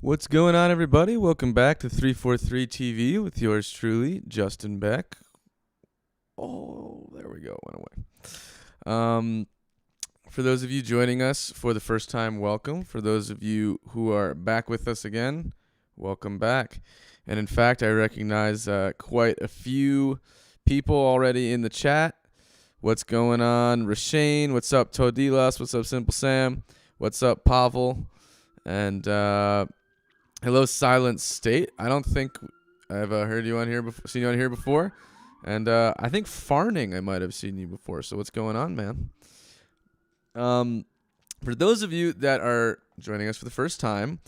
What's going on, everybody? Welcome back to 343 TV with yours truly, Justin Beck. Oh, there we go. Went away. For those of you joining us for the first time, welcome. For those of you who are back with us again, welcome back. And in fact, I recognize quite a few people already in the chat. What's going on, Rashane? What's up, Todilas? What's up, Simple Sam? What's up, Pavel? And hello, Silent State. I don't think I've heard you on here before, seen you on here before. And I think Farning, I might have seen you before. So what's going on, man? For those of you that are joining us for the first time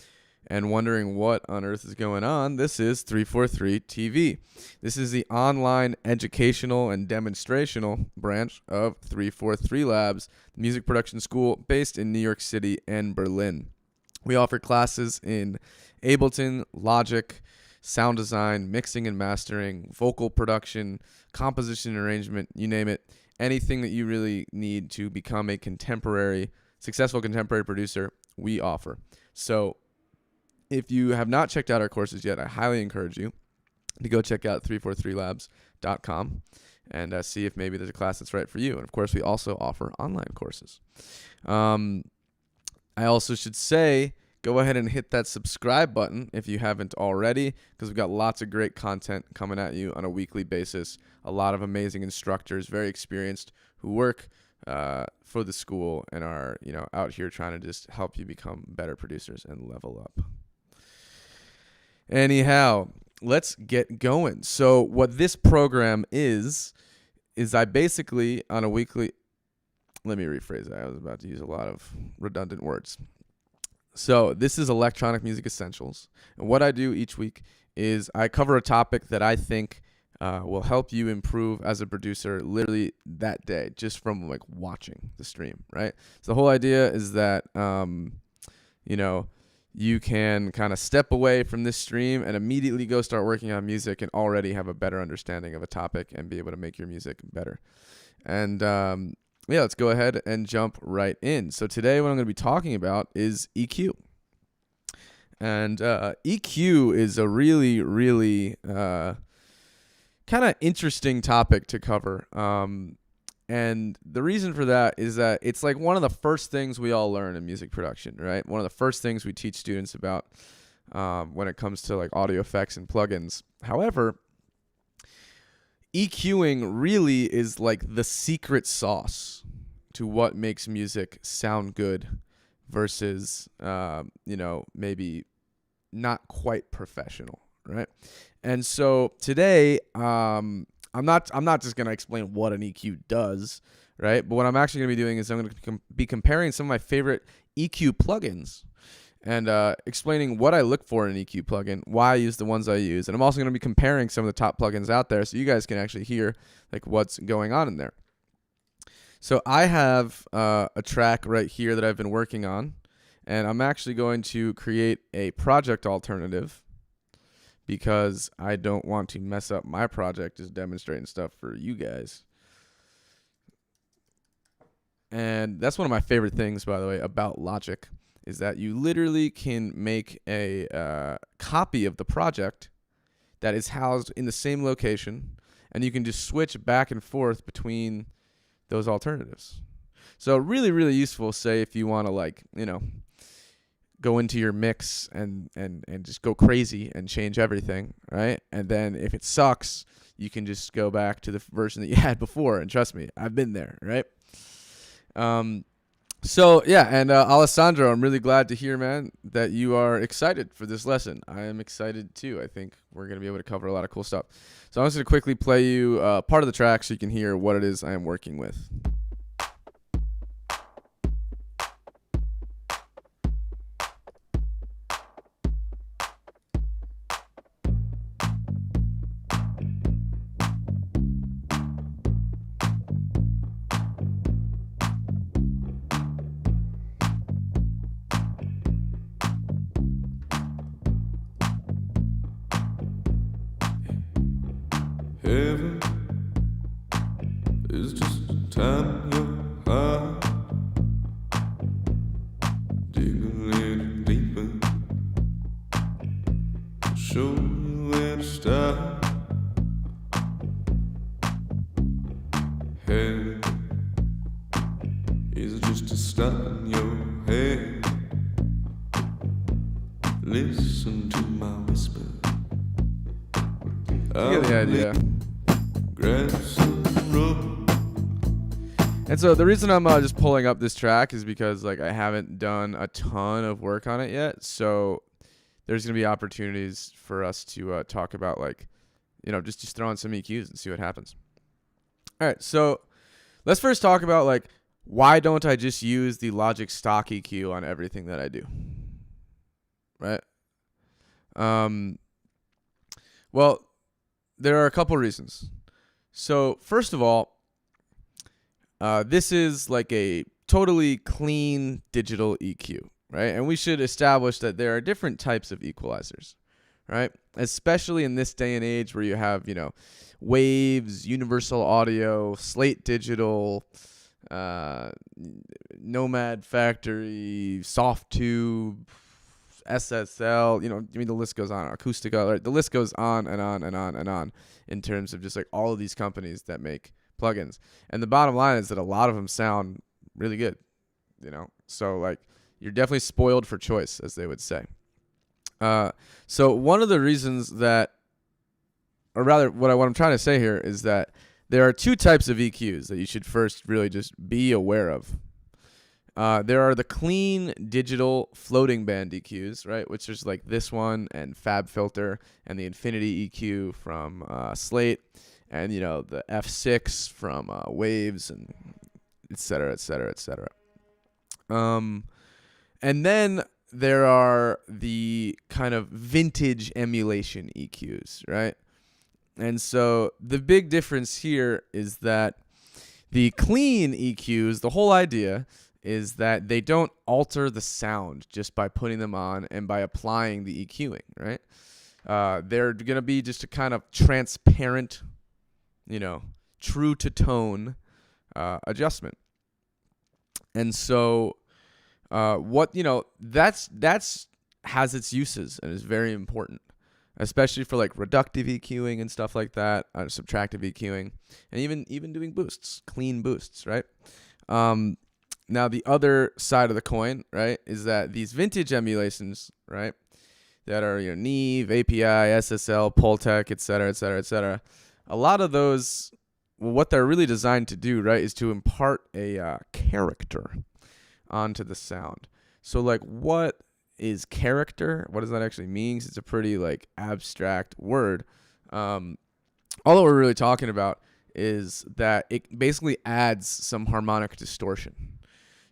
and wondering what on earth is going on, this is 343 TV. This is the online educational and demonstrational branch of 343 Labs, the music production school based in New York City and Berlin. We offer classes in Ableton, Logic, sound design, mixing and mastering, vocal production, composition and arrangement, you name it. Anything that you really need to become a successful contemporary producer, we offer. So if you have not checked out our courses yet, I highly encourage you to go check out 343labs.com and see if maybe there's a class that's right for you. And of course, we also offer online courses. I also should say, go ahead and hit that subscribe button if you haven't already, because we've got lots of great content coming at you on a weekly basis. A lot of amazing instructors, very experienced, who work for the school and are, out here trying to just help you become better producers and level up. Anyhow, let's get going. So what this program is I basically on a weekly, let me rephrase that. I was about to use a lot of redundant words. So this is Electronic Music Essentials. And what I do each week is I cover a topic that I think will help you improve as a producer literally that day, just from watching the stream, right? So the whole idea is that, you can kind of step away from this stream and immediately go start working on music and already have a better understanding of a topic and be able to make your music better. And let's go ahead and jump right in. So today what I'm going to be talking about is EQ. And EQ is a really, really kind of interesting topic to cover. And the reason for that is that it's like one of the first things we all learn in music production, right? One of the first things we teach students about when it comes to audio effects and plugins. However, EQing really is the secret sauce to what makes music sound good versus, maybe not quite professional, right? And so today, I'm not just going to explain what an EQ does, right? But what I'm actually going to be doing is I'm going to be comparing some of my favorite EQ plugins and explaining what I look for in an EQ plugin, why I use the ones I use, and I'm also going to be comparing some of the top plugins out there so you guys can actually hear like what's going on in there. So I have a track right here that I've been working on, and I'm actually going to create a project alternative because I don't want to mess up my project just demonstrating stuff for you guys. And that's one of my favorite things, by the way, about Logic, is that you literally can make a copy of the project that is housed in the same location, and you can just switch back and forth between those alternatives. So really, really useful, say, if you want to, like, you know, go into your mix and just go crazy and change everything, right? And then if it sucks, you can just go back to the version that you had before. And trust me, I've been there, right? So yeah, and Alessandro, I'm really glad to hear, man, that you are excited for this lesson. I am excited too. I think we're going to be able to cover a lot of cool stuff. So I'm just going to quickly play you part of the track so you can hear what it is I am working with. Heaven is just a time in your heart. Dig a little deeper, show you where to start. Heaven is just a stop in your head. Listen to my whisper. You get the idea. And so the reason I'm just pulling up this track is because like I haven't done a ton of work on it yet. So there's going to be opportunities for us to talk about, like, you know, just throw on some EQs and see what happens. All right. So let's first talk about, like, why don't I just use the Logic stock EQ on everything that I do? Right. Well, there are a couple reasons. So first of all, this is like a totally clean digital EQ, right? And we should establish that there are different types of equalizers, right? Especially in this day and age where you have, you know, Waves, Universal Audio, Slate Digital, Nomad Factory, Softtube, SSL, you know, I mean, the list goes on. Acoustica, right? The list goes on and on and on and on in terms of just like all of these companies that make plugins. And the bottom line is that a lot of them sound really good, you know? So like you're definitely spoiled for choice, as they would say. So one of the reasons that, or rather what I'm trying to say here is that there are two types of EQs that you should first really just be aware of. There are the clean digital floating band EQs, right? Which is like this one and Fabfilter and the Infinity EQ from Slate, and, you know, the F6 from Waves, and et cetera, et cetera, et cetera. And then there are the kind of vintage emulation EQs, right? And so the big difference here is that the clean EQs, the whole idea is that they don't alter the sound just by putting them on and by applying the EQing, right? They're going to be just a kind of transparent, you know, true to tone adjustment. And so what, you know, that's has its uses and is very important, especially for like reductive EQing and stuff like that, subtractive EQing, and even doing boosts, clean boosts, right? Now, the other side of the coin, right, is that these vintage emulations, right, that are, you know, Neve, API, SSL, Pultec, et cetera, et cetera, et cetera, a lot of those, well, what they're really designed to do, right, is to impart a character onto the sound. So, like, what is character? What does that actually mean? It's a pretty, like, abstract word. All that we're really talking about is that it basically adds some harmonic distortion.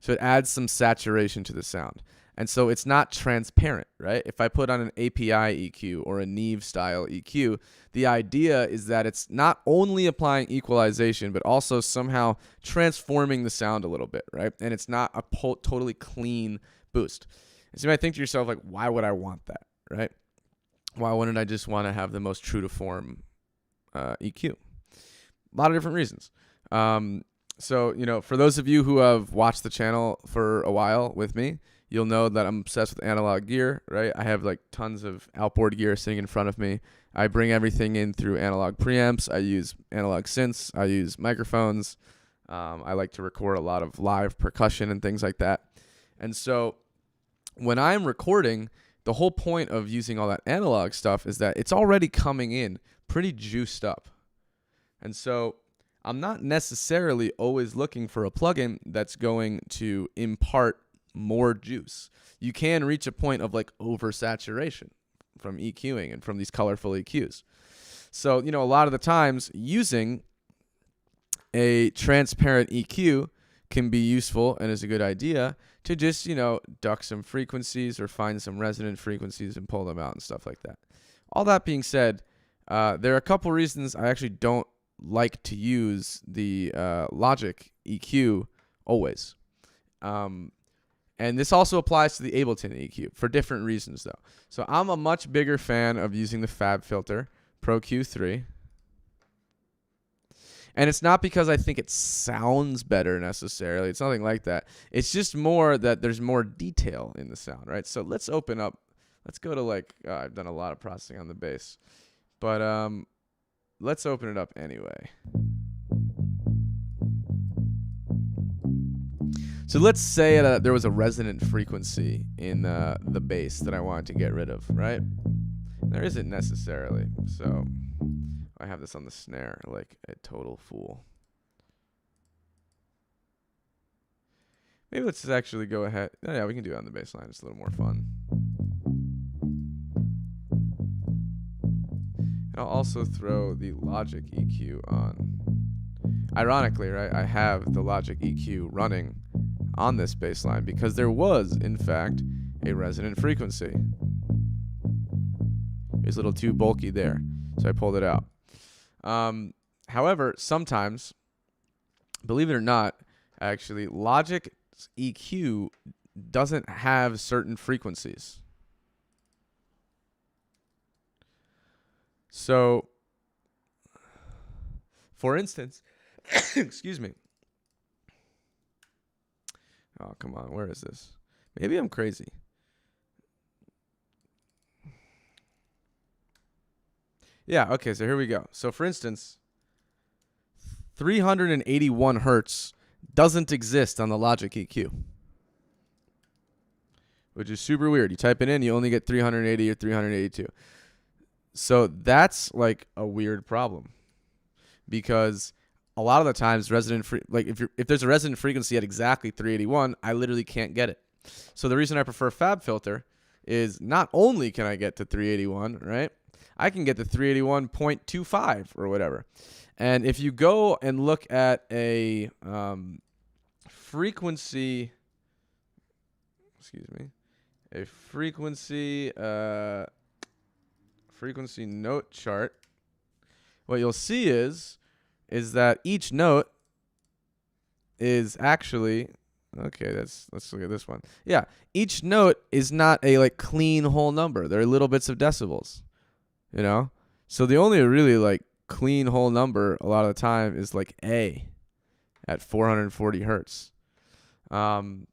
So it adds some saturation to the sound. And so it's not transparent, right? If I put on an API EQ or a Neve style EQ, the idea is that it's not only applying equalization, but also somehow transforming the sound a little bit, right? And it's not a totally clean boost. And so you might think to yourself, like, why would I want that, right? Why wouldn't I just want to have the most true to form EQ? A lot of different reasons. So, you know, for those of you who have watched the channel for a while with me, you'll know that I'm obsessed with analog gear, right? I have like tons of outboard gear sitting in front of me. I bring everything in through analog preamps. I use analog synths. I use microphones. I like to record a lot of live percussion and things like that. And so when I'm recording, the whole point of using all that analog stuff is that it's already coming in pretty juiced up. And so I'm not necessarily always looking for a plugin that's going to impart more juice. You can reach a point of like oversaturation from EQing and from these colorful EQs. So, you know, a lot of the times using a transparent EQ can be useful and is a good idea to just, you know, duck some frequencies or find some resonant frequencies and pull them out and stuff like that. All that being said, there are a couple reasons I actually don't like to use the Logic EQ always. And this also applies to the Ableton EQ for different reasons, though. So I'm a much bigger fan of using the Fabfilter Pro Q3. And it's not because I think it sounds better necessarily. It's nothing like that. It's just more that there's more detail in the sound, right? So let's open up. Let's go to like, I've done a lot of processing on the bass. But let's open it up anyway. So let's say that there was a resonant frequency in the bass that I wanted to get rid of, right? There isn't necessarily. So I have this on the snare like a total fool. Maybe let's just actually go ahead. Oh, yeah, we can do it on the bass line. It's a little more fun. And I'll also throw the Logic EQ on. Ironically, right, I have the Logic EQ running on this bass line because there was, in fact, a resonant frequency. It was a little too bulky there, so I pulled it out. However, sometimes, believe it or not, actually, Logic's EQ doesn't have certain frequencies. So, for instance, excuse me. Oh, come on. Where is this? Maybe I'm crazy. Yeah, okay, so here we go. So, for instance, 381 hertz doesn't exist on the Logic EQ, which is super weird. You type it in, you only get 380 or 382. So that's like a weird problem because a lot of the times if there's a resonant frequency at exactly 381, I literally can't get it. So the reason I prefer Fabfilter is not only can I get to 381, right? I can get to 381.25 or whatever. And if you go and look at a frequency note chart, what you'll see is that each note is actually, okay, let's look at this one. Yeah, each note is not a like clean whole number. There are little bits of decibels, you know? So the only really like clean whole number a lot of the time is like A at 440 hertz. And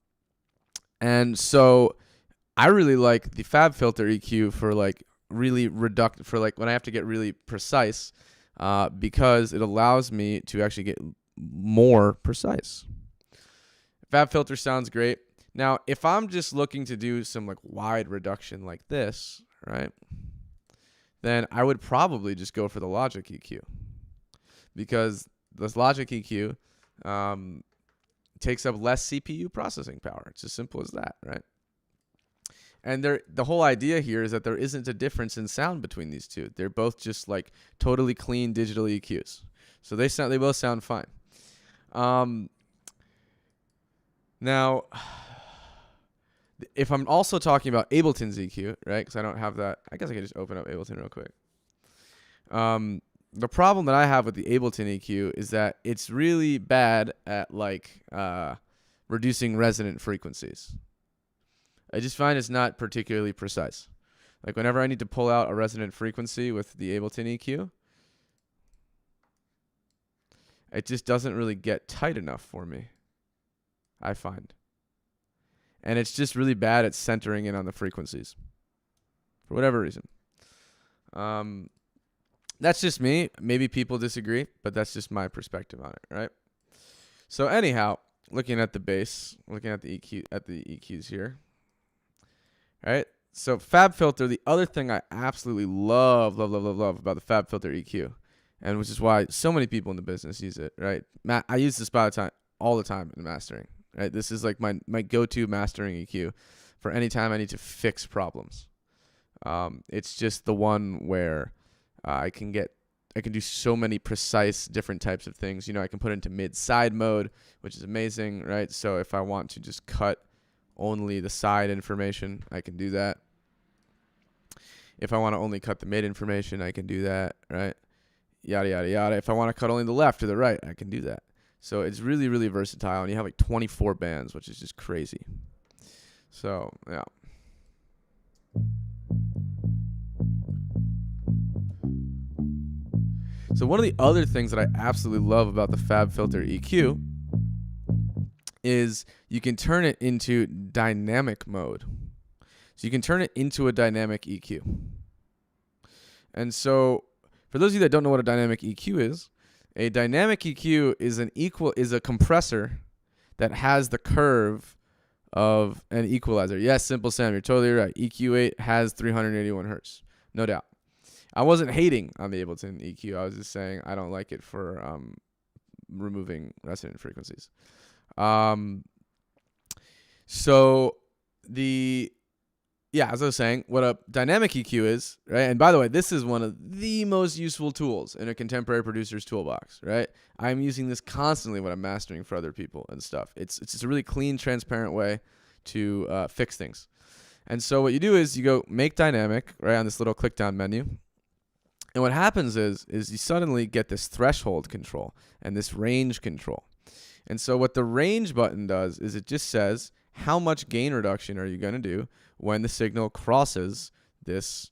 so I really like the Fabfilter EQ for like really for like when I have to get really precise, because it allows me to actually get more precise. Fabfilter sounds great. Now, if I'm just looking to do some like wide reduction like this, right, then I would probably just go for the Logic EQ because this Logic EQ takes up less CPU processing power. It's as simple as that, right? And the whole idea here is that there isn't a difference in sound between these two. They're both just like totally clean digital EQs. So they both sound fine. Now, If I'm also talking about Ableton's EQ, right? Because I don't have that. I guess I could just open up Ableton real quick. The problem that I have with the Ableton EQ is that it's really bad at like reducing resonant frequencies. I just find it's not particularly precise. Like whenever I need to pull out a resonant frequency with the Ableton EQ, it just doesn't really get tight enough for me, I find. And it's just really bad at centering in on the frequencies for whatever reason. That's just me. Maybe people disagree, but that's just my perspective on it, right? So anyhow, looking at the bass, looking at the EQs here, right? So Fabfilter, the other thing I absolutely love about the Fabfilter EQ, and which is why so many people in the business use it, right? I use this all the time in mastering, right? This is like my go-to mastering EQ for any time I need to fix problems. It's just the one where I can do so many precise different types of things. You know, I can put it into mid-side mode, which is amazing, right? So if I want to just cut only the side information, I can do that. If I want to only cut the mid information, I can do that, right? Yada, yada, yada. If I want to cut only the left or the right, I can do that. So it's really, really versatile, and you have like 24 bands, which is just crazy. So, yeah. So one of the other things that I absolutely love about the Fabfilter EQ is you can turn it into dynamic mode. So you can turn it into a dynamic EQ. And so for those of you that don't know what a dynamic EQ is, a dynamic EQ is a compressor that has the curve of an equalizer. Yes, Simple Sam, you're totally right. EQ8 has 381 hertz, no doubt. I wasn't hating on the Ableton EQ. I was just saying I don't like it for removing resonant frequencies. As I was saying, what a dynamic EQ is, right? And by the way, this is one of the most useful tools in a contemporary producer's toolbox, right? I'm using this constantly when I'm mastering for other people and stuff. It's just a really clean, transparent way to fix things. And so what you do is you go make dynamic, right, on this little click down menu. And what happens is you suddenly get this threshold control and this range control. And so what the range button does is it just says, how much gain reduction are you going to do when the signal crosses this,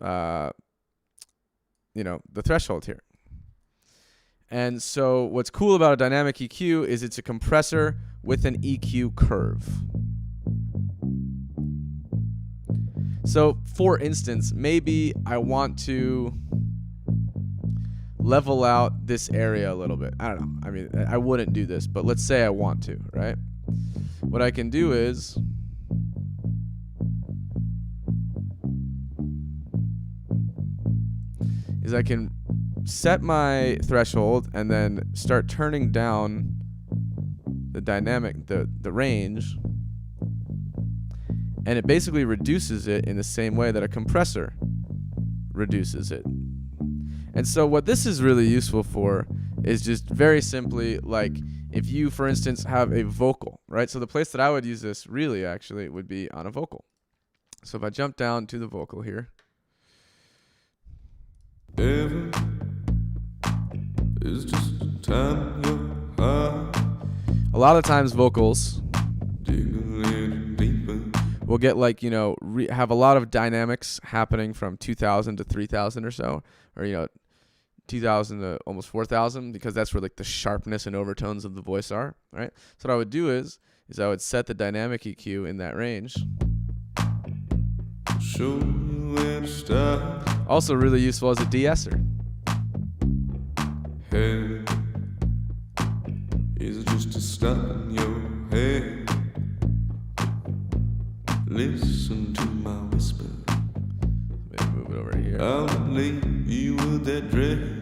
the threshold here. And so what's cool about a dynamic EQ is it's a compressor with an EQ curve. So for instance, maybe I want to level out this area a little bit. I don't know. I mean, I wouldn't do this, but let's say I want to, right? What I can do is I can set my threshold and then start turning down the dynamic, the range, and it basically reduces it in the same way that a compressor reduces it. And so what this is really useful for is just very simply like if you, for instance, have a vocal, right? So the place that I would use this really actually would be on a vocal. So if I jump down to the vocal here. Heaven is just a time your heart. A lot of times vocals Dig a little deeper. will get like, have a lot of dynamics happening from 2000 to 3000 or so, or, 2000 to almost 4000, because that's where like the sharpness and overtones of the voice are, right? So what I would do is I would set the dynamic EQ in that range. Show you where to start. Also really useful as a de-esser. Hey, is it just a stop in your head? Listen to my whisper. Maybe move it over here. I'll leave you with that dread.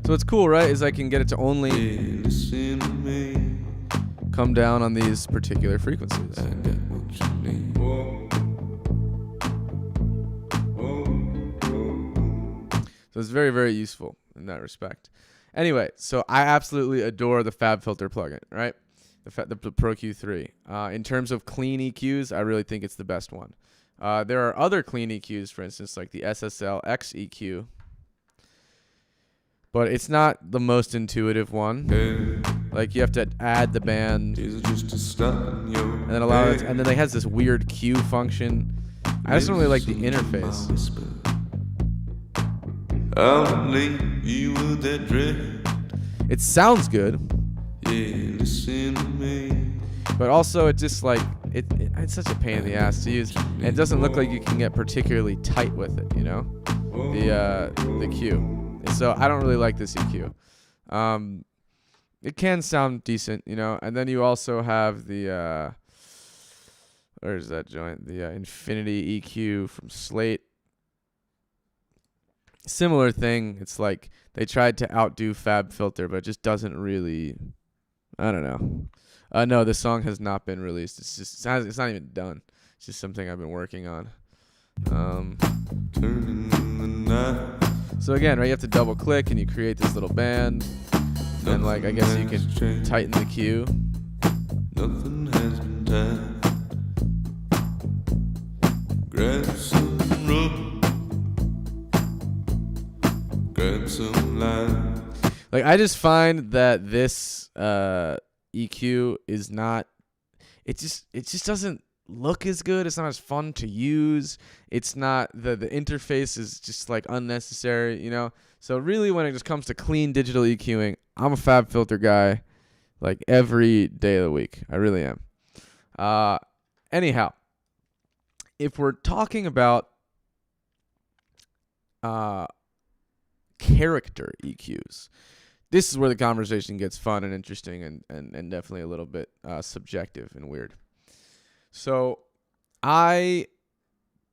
So what's cool, right, is I can get it to only Hey, listen to me. come down on these particular frequencies. I got what you need. So it's very, very useful in that respect. Anyway, so I absolutely adore the Fabfilter plugin, right? the Pro Q3. In terms of clean EQs, I really think it's the best one. There are other clean EQs, for instance, like the Ssl EQ, but it's not the most intuitive one. Like you have to add the band and then allow it, and then it has this weird Q function. I just don't really like the interface. I'll leave you with that dread. It sounds good, Yeah, listen to me. but also it just like it's such a pain in the ass to use, and it doesn't look like you can get particularly tight with it, you know, the Q. And so I don't really like this EQ. It can sound decent, you know, and then you also have the where's that joint? The Infinity EQ from Slate. Similar thing. It's like they tried to outdo Fabfilter, but it just doesn't really. I don't know. No, the song has not been released. It's not even done. It's just something I've been working on. Turning in the night. So again, right, you have to double click and you create this little band, and like I guess you can tighten the Q. Nothing has been tied. Grab some rubber. Grab some lime. Like I just find that this EQ is not. It just doesn't look as good. It's not as fun to use. It's not the interface is just like unnecessary, you know. So really, when it just comes to clean digital EQing, I'm a Fabfilter guy, like every day of the week. I really am. Anyhow, if we're talking about character EQs, this is where the conversation gets fun and interesting and definitely a little bit subjective and weird. So I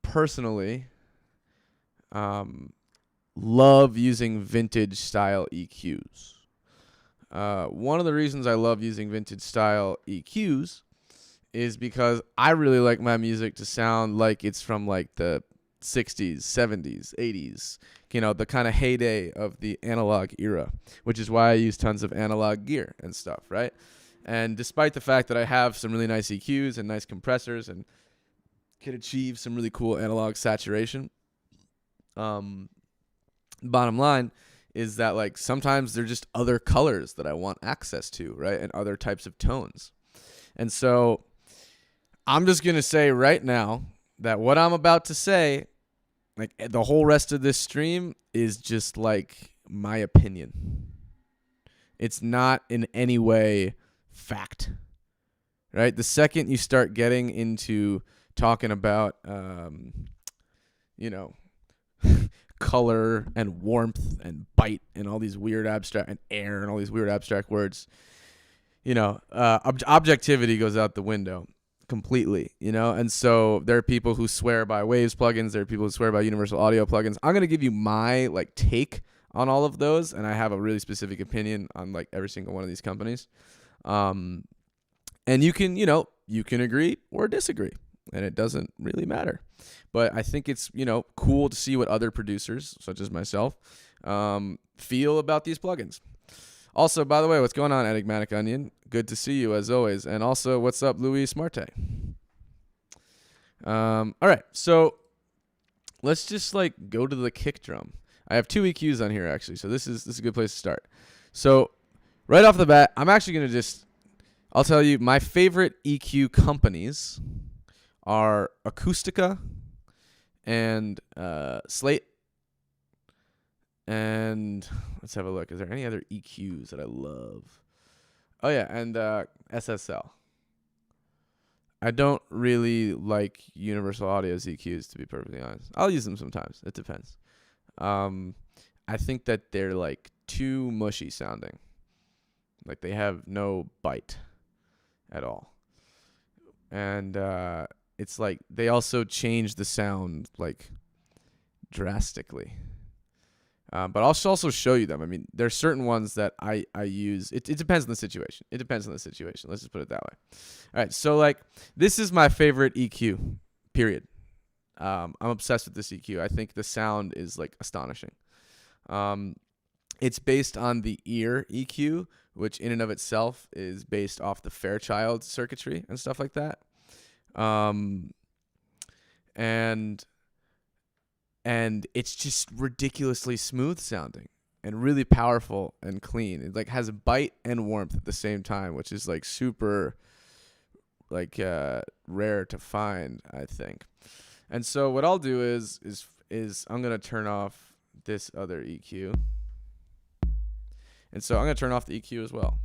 personally love using vintage style EQs. One of the reasons I love using vintage style EQs is because I really like my music to sound like it's from like the 60s, 70s, 80s, you know, the kind of heyday of the analog era, which is why I use tons of analog gear and stuff, right? And despite the fact that I have some really nice EQs and nice compressors and can achieve some really cool analog saturation, bottom line is that like sometimes there're just other colors that I want access to, right? And other types of tones. And so I'm just going to say right now that what I'm about to say, like the whole rest of this stream is just like my opinion. It's not in any way fact, right? The second you start getting into talking about, you know, color and warmth and bite and all these weird abstract and air and all these weird abstract words, you know, objectivity goes out the window completely, you know? And so there are people who swear by Waves plugins. There are people who swear by Universal Audio plugins. I'm going to give you my like take on all of those. And I have a really specific opinion on like every single one of these companies. And you can, you know, you can agree or disagree, and it doesn't really matter. But I think it's, you know, cool to see what other producers, such as myself, feel about these plugins. Also, by the way, what's going on, Enigmatic Onion? Good to see you, as always. And also, what's up, Louis Smarte? All right, so let's just, like, go to the kick drum. I have 2 EQs on here, actually, so this is a good place to start. So right off the bat, I'm actually going to I'll tell you, my favorite EQ companies are Acoustica and Slate. And let's have a look. Is there any other EQs that I love? Oh, yeah, and SSL. I don't really like Universal Audio's EQs, to be perfectly honest. I'll use them sometimes. It depends. I think that they're, like, too mushy sounding. Like, they have no bite at all. And it's like they also change the sound, like, drastically. But I'll also show you them. I mean, there's certain ones that I use. It depends on the situation. It depends on the situation. Let's just put it that way. All right. So, like, this is my favorite EQ, period. I'm obsessed with this EQ. I think the sound is, like, astonishing. It's based on the ear EQ, which in and of itself is based off the Fairchild circuitry and stuff like that. And it's just ridiculously smooth sounding and really powerful and clean. It like has bite and warmth at the same time, which is like super like rare to find, I think. And so what I'll do is I'm gonna turn off this other EQ, and so I'm gonna turn off the EQ as well.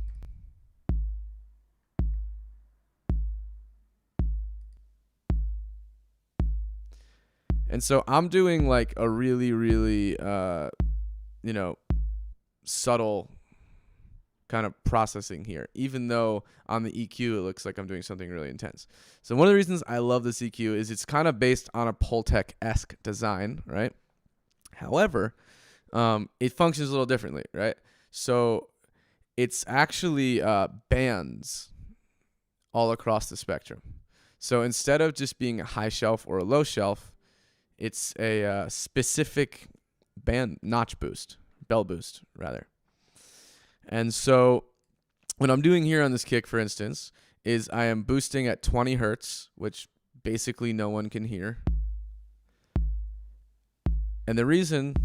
And so I'm doing like a really, really, subtle kind of processing here, even though on the EQ it looks like I'm doing something really intense. So one of the reasons I love this EQ is it's kind of based on a Pultec-esque design, right? However, it functions a little differently, right? So it's actually bands all across the spectrum. So instead of just being a high shelf or a low shelf, it's a specific band notch boost, bell boost, rather. And so what I'm doing here on this kick, for instance, is I am boosting at 20 hertz, which basically no one can hear. And the reason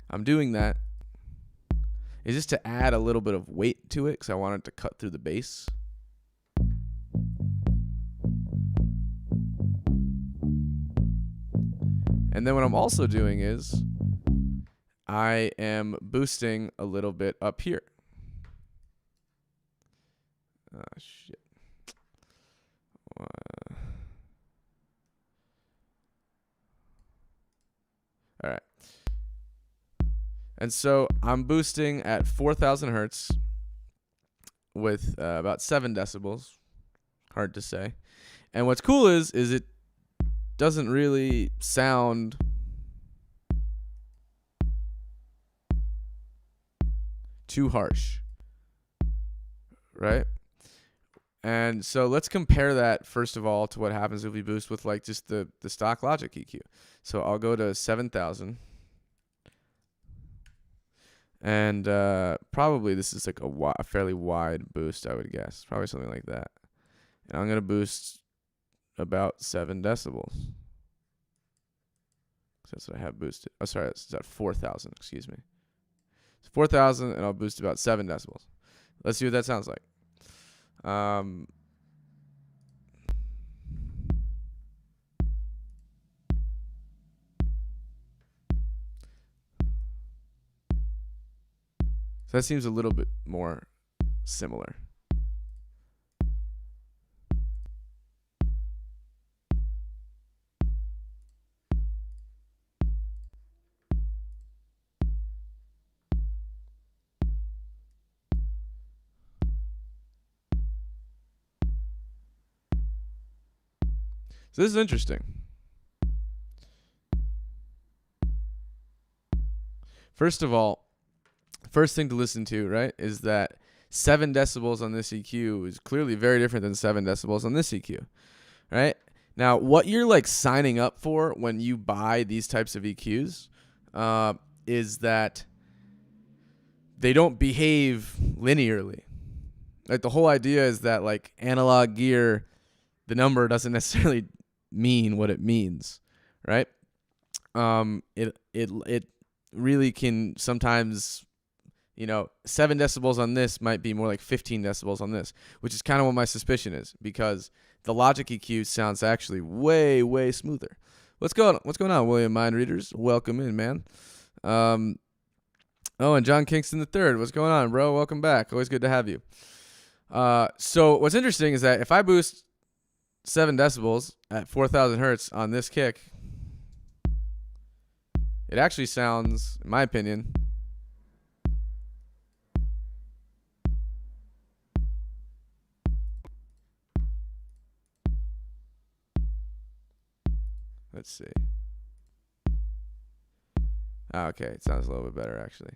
I'm doing that is just to add a little bit of weight to it, because I want it to cut through the bass. And then what I'm also doing is I am boosting a little bit up here. Oh, shit. All right. And so I'm boosting at 4,000 hertz with about 7 decibels. Hard to say. And what's cool is it doesn't really sound too harsh, right? And so let's compare that first of all to what happens if we boost with like just the stock Logic EQ. So I'll go to 7,000, and probably this is like a fairly wide boost, I would guess, probably something like that. And I'm gonna boost about 7 decibels. That's what I have boosted. Oh, sorry, it's at 4,000. Excuse me. It's 4,000, and I'll boost about 7 decibels. Let's see what that sounds like. So that seems a little bit more similar. So this is interesting. First of all, first thing to listen to, right, is that 7 decibels on this EQ is clearly very different than 7 decibels on this EQ, right? Now, what you're like signing up for when you buy these types of EQs is that they don't behave linearly. Like the whole idea is that like analog gear, the number doesn't necessarily mean what it means, right? It really can sometimes, 7 decibels on this might be more like 15 decibels on this, which is kind of what my suspicion is, because the Logic EQ sounds actually way, way smoother. What's going on, William Mind Readers? Welcome in, man. Oh, and John Kingston III. What's going on, bro? Welcome back. Always good to have you. So what's interesting is that if I boost 7 decibels at 4,000 hertz on this kick, it actually sounds, in my opinion, let's see. Okay, it sounds a little bit better actually.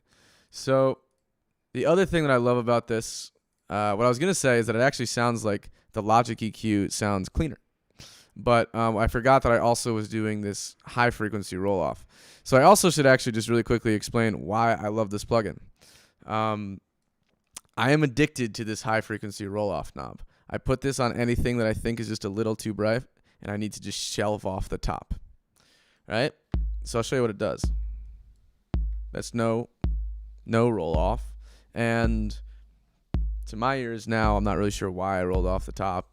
So the other thing that I love about this, what I was going to say is that it actually sounds like the Logic EQ sounds cleaner. But I forgot that I also was doing this high frequency roll off. So I also should actually just really quickly explain why I love this plugin. I am addicted to this high frequency roll off knob. I put this on anything that I think is just a little too bright, and I need to just shelve off the top. Right? So I'll show you what it does. That's no roll off. And to my ears now, I'm not really sure why I rolled off the top.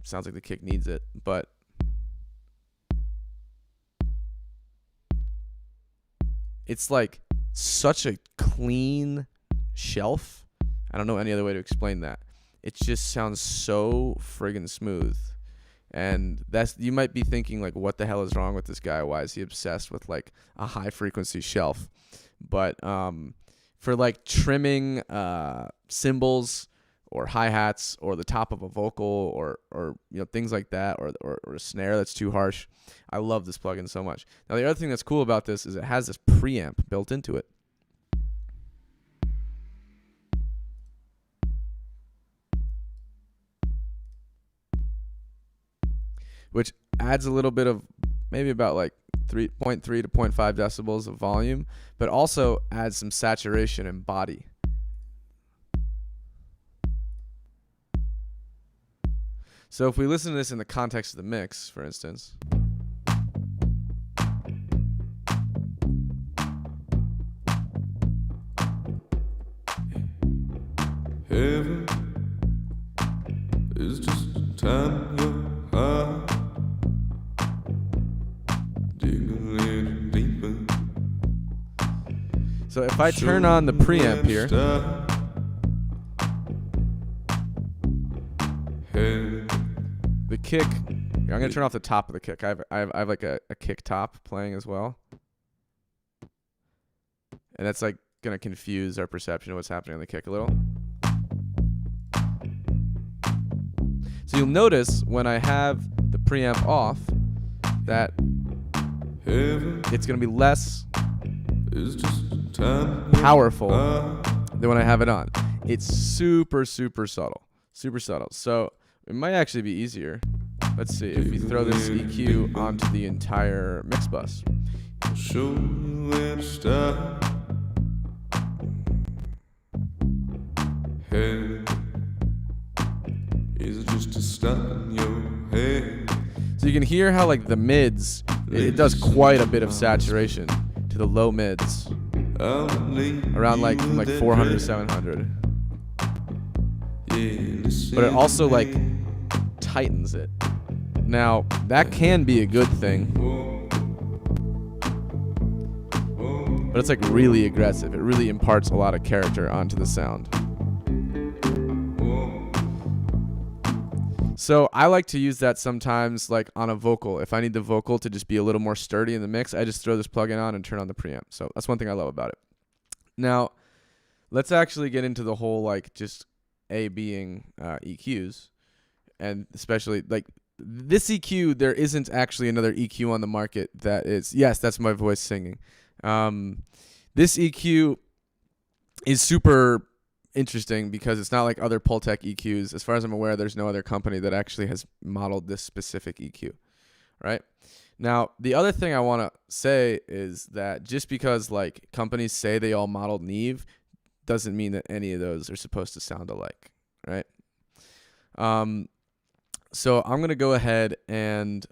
Sounds like the kick needs it, but it's like such a clean shelf. I don't know any other way to explain that. It just sounds so friggin' smooth. And you might be thinking, like, what the hell is wrong with this guy? Why is he obsessed with like a high frequency shelf? But for like trimming cymbals or hi-hats or the top of a vocal or things like that, or a snare that's too harsh, I love this plugin so much. Now the other thing that's cool about this is it has this preamp built into it. Which adds a little bit of, maybe about like 3.3 to 0.5 decibels of volume, but also adds some saturation and body. So if we listen to this in the context of the mix, for instance. Heaven is just a time your heart dig a little deeper. So if I turn on the preamp here, the kick, I'm going to turn off the top of the kick. I have like a kick top playing as well. And that's like going to confuse our perception of what's happening on the kick a little. So you'll notice when I have the preamp off that it's going to be less powerful than when I have it on. It's super, super subtle. Super subtle. So it might actually be easier. Let's see if you throw this EQ onto the entire mix bus. Show you where to start. Hey, is it just to stop in your head? So you can hear how like the mids, it does quite a bit of saturation to the low mids. Around like from like 400 to 700. But it also like tightens it. Now that can be a good thing, but it's like really aggressive. It really imparts a lot of character onto the sound. So I like to use that sometimes like on a vocal. If I need the vocal to just be a little more sturdy in the mix, I just throw this plugin on and turn on the preamp. So that's one thing I love about it. Now let's actually get into the whole like just A-Bing EQs, and especially like this EQ, there isn't actually another EQ on the market that is, yes, that's my voice singing. This EQ is super interesting because it's not like other Pultec EQs. As far as I'm aware, there's no other company that actually has modeled this specific EQ, right? Now, the other thing I want to say is that just because like companies say they all modeled Neve doesn't mean that any of those are supposed to sound alike, right? So I'm going to go ahead and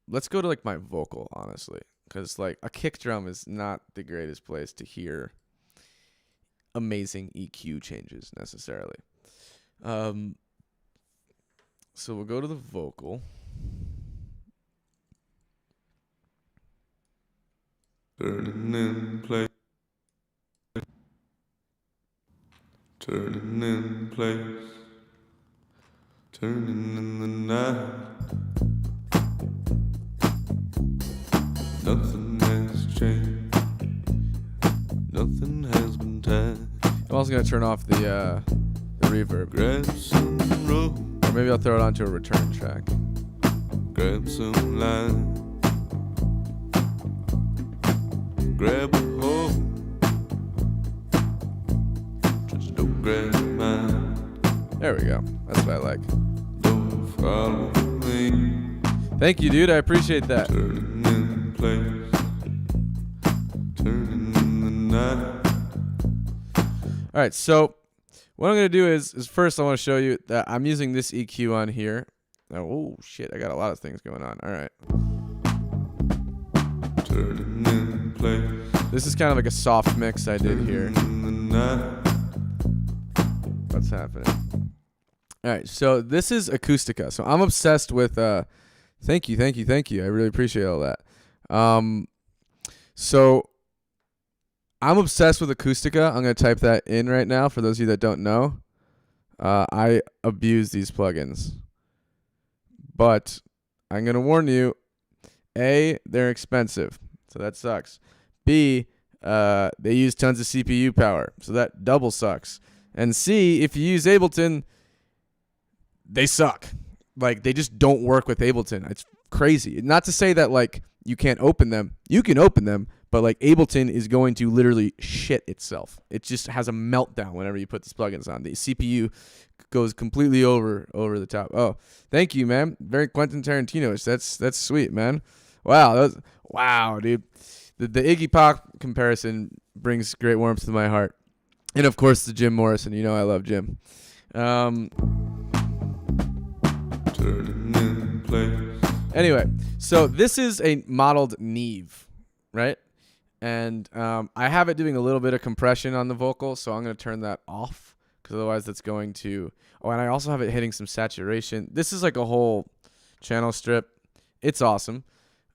let's go to like my vocal, honestly, because like a kick drum is not the greatest place to hear amazing EQ changes necessarily. So we'll go to the vocal. Turning in place. Turning in place. Turning in the night. Nothing has changed. Nothing has been tied. I'm also going to turn off the reverb. Grab some rope. Or maybe I'll throw it onto a return track. Grab some line. Grab a hole. Just don't grab mine. There we go. That's what I like. Don't follow me. Thank you, dude. I appreciate that. Turning in place. Turning in the night. All right, so what I'm going to do is first I want to show you that I'm using this EQ on here. Oh, shit. I got a lot of things going on. All right. This is kind of like a soft mix I did here. What's happening? All right. So this is Acoustica. So I'm obsessed with... Thank you. I really appreciate all that. So I'm obsessed with Acoustica. I'm going to type that in right now for those of you that don't know. I abuse these plugins. But I'm going to warn you, A, they're expensive, so that sucks. B, they use tons of CPU power, so that double sucks. And C, if you use Ableton, they suck. Like, they just don't work with Ableton. It's crazy. Not to say that, like, you can't open them. You can open them, but, like, Ableton is going to literally shit itself. It just has a meltdown whenever you put these plugins on. The CPU goes completely over the top. Oh, thank you, man. Very Quentin Tarantino-ish. That's sweet, man. Wow, wow, dude. The Iggy Pop comparison brings great warmth to my heart. And, of course, the Jim Morrison. You know I love Jim. Anyway, so this is a modeled Neve, right? And I have it doing a little bit of compression on the vocal, so I'm going to turn that off because otherwise that's going to... Oh, and I also have it hitting some saturation. This is like a whole channel strip. It's awesome.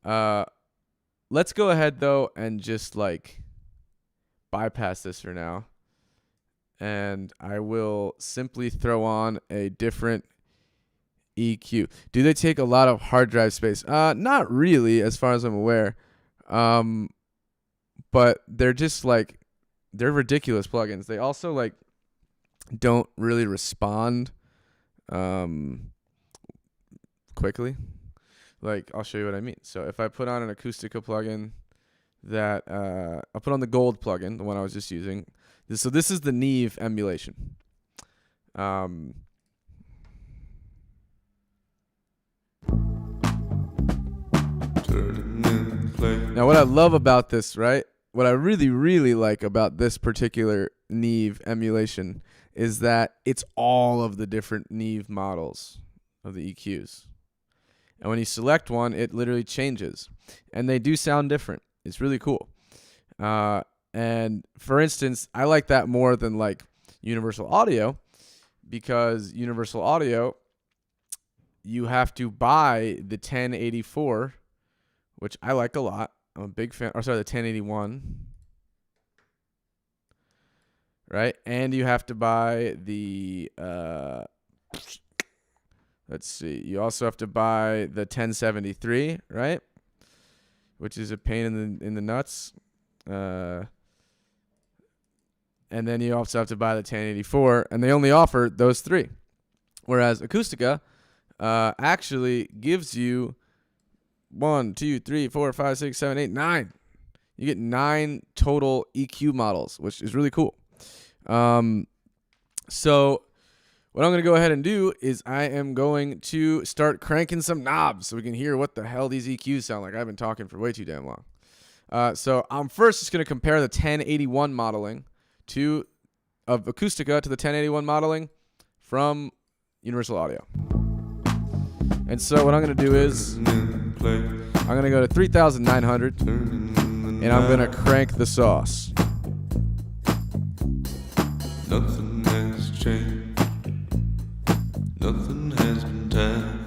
Let's go ahead, though, and just, like, bypass this for now. And I will simply throw on a different EQ. Do they take a lot of hard drive space? Not really, as far as I'm aware. But they're just, like, they're ridiculous plugins. They also, like, don't really respond quickly. Like, I'll show you what I mean. So if I put on an Acoustica plugin that I'll put on the gold plugin, the one I was just using. So this is the Neve emulation. Now what I love about this, right? What I really, really like about this particular Neve emulation is that it's all of the different Neve models of the EQs. And when you select one, it literally changes. And they do sound different. It's really cool. And for instance, I like that more than like Universal Audio, because Universal Audio, you have to buy the 1084, which I like a lot. I'm a big fan. Or sorry, the 1081. Right? And you have to buy the let's see. You also have to buy the 1073, right? Which is a pain in the nuts. And then you also have to buy the 1084, and they only offer those three. Whereas Acoustica actually gives you 1, 2, 3, 4, 5, 6, 7, 8, 9. You get 9 total EQ models, which is really cool. So what I'm going to go ahead and do is I am going to start cranking some knobs so we can hear what the hell these EQs sound like. I've been talking for way too damn long. So I'm first just going to compare the 1081 modeling of Acoustica to the 1081 modeling from Universal Audio. And so what I'm going to do is I'm going to go to 3,900 and I'm going to crank the sauce. Nothing has changed. Nothing has been tied.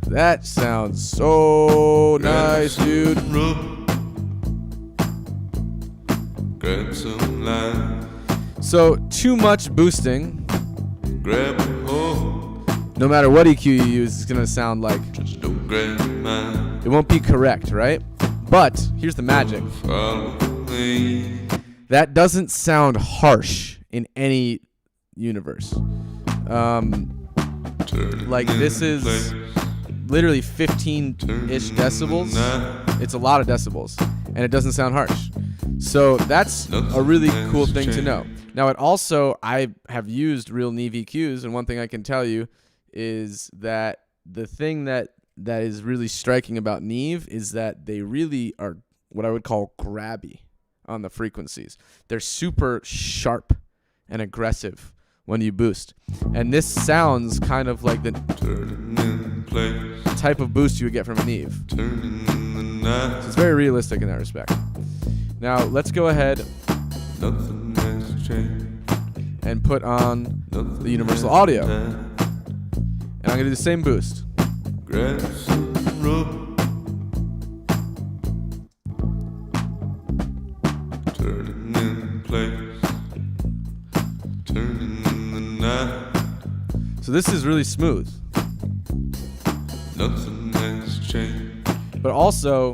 That sounds so nice, dude. Grab some lime. So too much boosting, Grab a hold. no matter what EQ you use, is going to sound like Just don't grab mine. it won't be correct, right? But here's the magic. Follow me. That doesn't sound harsh in any universe. Like this is literally 15-ish decibels. It's a lot of decibels, and it doesn't sound harsh. So that's a really cool thing to know. Now, it also, I have used real Neve EQs, and one thing I can tell you is that the thing that is really striking about Neve is that they really are what I would call grabby on the frequencies. They're super sharp and aggressive when you boost. And this sounds kind of like the type of boost you would get from an Eve. So it's very realistic in that respect. Now let's go ahead and put on the universal audio. And I'm going to do the same boost. So this is really smooth. Nothing has changed. But also,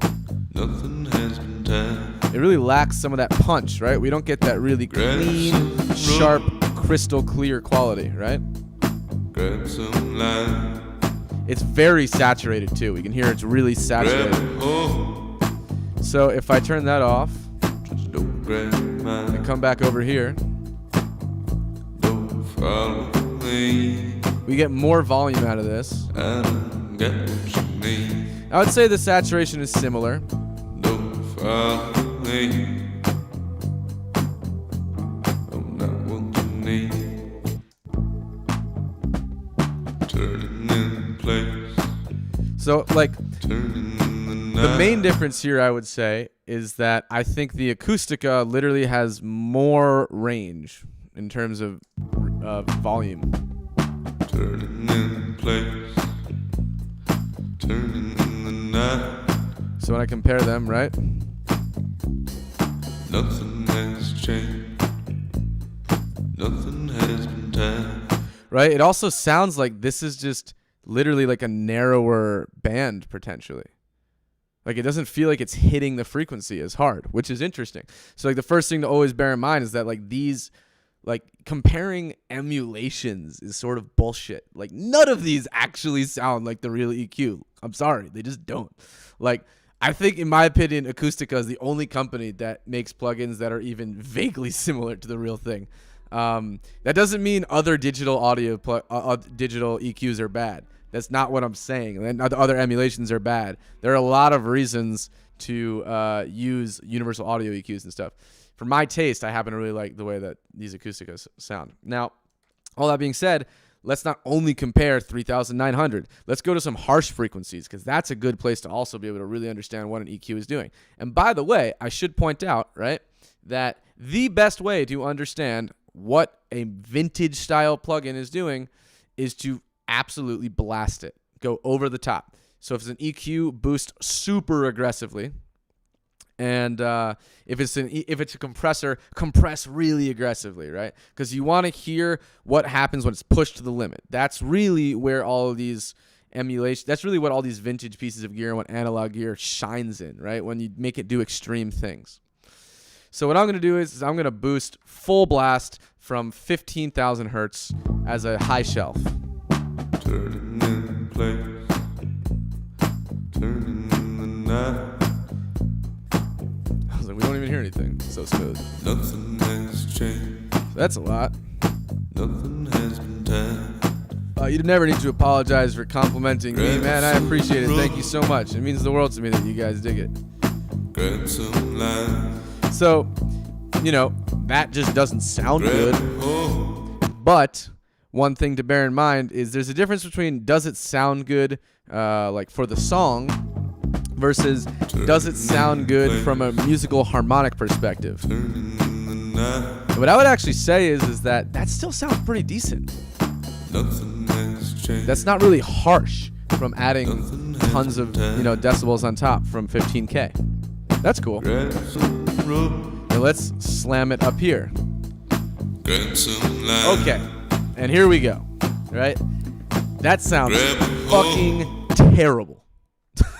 Nothing has been done. it really lacks some of that punch, right? We don't get that really clean, sharp, crystal clear quality, right? Grab some lime. It's very saturated too. We can hear it's really saturated. So if I turn that off Don't grab mine. and come back over here, Don't follow me. we get more volume out of this. I don't get what you need. I would say the saturation is similar. Don't follow me. I'm not what you need. Turning in place. So like Turning in the night. the main difference here, I would say, is that I think the Acoustica literally has more range in terms of volume. Turning in place. Turning in the night. So when I compare them, right? Nothing has changed. Nothing has been done. Right? It also sounds like this is just literally like a narrower band potentially. Like it doesn't feel like it's hitting the frequency as hard, which is interesting. So like the first thing to always bear in mind is that like these, like comparing emulations is sort of bullshit. Like none of these actually sound like the real EQ. I'm sorry, they just don't. Like I think, in my opinion, Acoustica is the only company that makes plugins that are even vaguely similar to the real thing. That doesn't mean other digital audio digital EQs are bad. That's not what I'm saying. And other emulations are bad. There are a lot of reasons to use universal audio EQs and stuff. For my taste, I happen to really like the way that these Acousticas sound. Now, all that being said, let's not only compare 3,900. Let's go to some harsh frequencies, because that's a good place to also be able to really understand what an EQ is doing. And by the way, I should point out, right, that the best way to understand what a vintage style plugin is doing is to absolutely blast it. Go over the top. So if it's an EQ, boost super aggressively. And if it's a compressor, compress really aggressively, right? Because you want to hear what happens when it's pushed to the limit. That's really where all of these emulations, that's really what all these vintage pieces of gear and what analog gear shines in, right? When you make it do extreme things. So what I'm going to do is I'm going to boost full blast from 15,000 hertz as a high shelf. Turning in place. Turning in the night. I was like, we don't even hear anything. It's so smooth. Nothing has changed. That's a lot. Nothing has been done. You never need to apologize for complimenting me, man. I appreciate it. Thank you so much. It means the world to me that you guys dig it. Grab some lime. So, you know, that just doesn't sound good. But one thing to bear in mind is there's a difference between does it sound good, like for the song, versus does it sound good from a musical harmonic perspective. What I would actually say is that still sounds pretty decent. That's not really harsh from adding tons of decibels on top from 15K. That's cool. Now let's slam it up here. Okay, and here we go. Right? That sounds fucking terrible.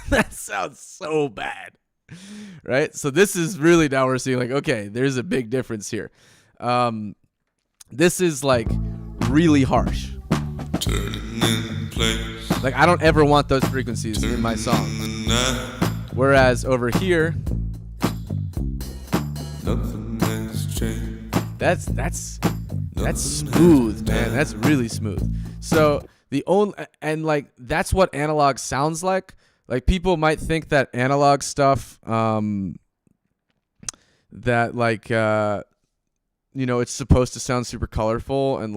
That sounds so bad. Right? So this is really, now we're seeing like, okay, there's a big difference here. This is like really harsh. Like I don't ever want those frequencies in my song. Whereas over here, that's smooth, man. That's really smooth. So the only, and like that's what analog sounds like. Like people might think that analog stuff, that like it's supposed to sound super colorful and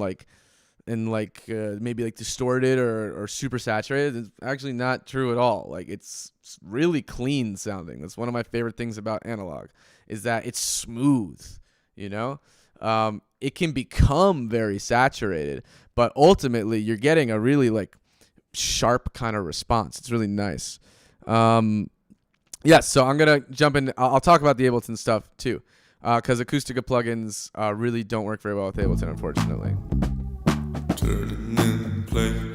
maybe like distorted or super saturated. It's actually not true at all. Like it's really clean sounding. That's one of my favorite things about analog is that it's smooth, it can become very saturated, but ultimately you're getting a really like sharp kind of response. It's really nice. So I'm going to jump in. I'll talk about the Ableton stuff too, because Acoustica plugins really don't work very well with Ableton, unfortunately.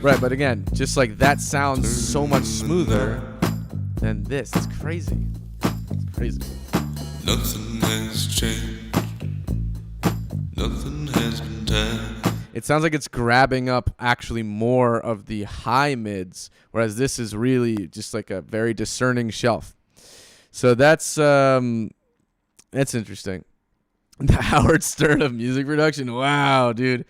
Right, but again, just like that sounds so much smoother than this. It's crazy. It's crazy. Nothing has changed. Nothing has been done. It sounds like it's grabbing up actually more of the high mids, whereas this is really just like a very discerning shelf. So that's interesting. The Howard Stern of music production. Wow, dude.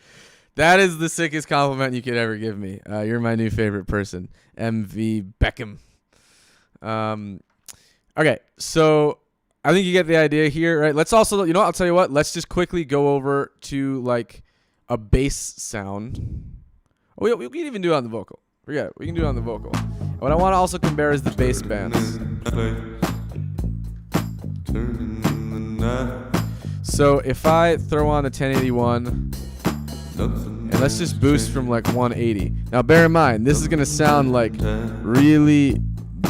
That is the sickest compliment you could ever give me. You're my new favorite person, MV Beckham. Okay, so I think you get the idea here, right? Let's also, I'll tell you what. Let's just quickly go over to like a bass sound. We can even do it on the vocal. Forget it. We can do it on the vocal. What I want to also compare is the bass bands. So if I throw on the 1081, and let's just boost from like 180. Now bear in mind, this is going to sound like really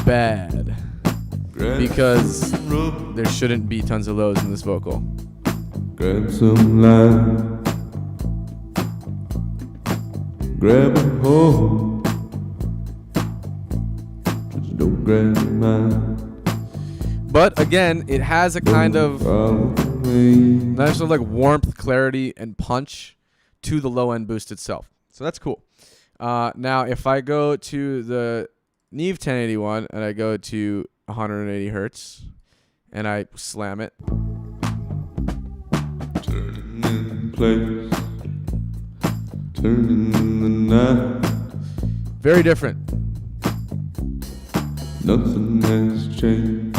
bad because there shouldn't be tons of lows in this vocal. Grab some lime. Grab a hold. Just don't grab mine. But again, it has a kind of nice like warmth, clarity, and punch to the low end boost itself. So that's cool. Now, if I go to the Neve 1081 and I go to 180 hertz and I slam it. Turning in place. Turning in the night. Very different. Nothing has changed.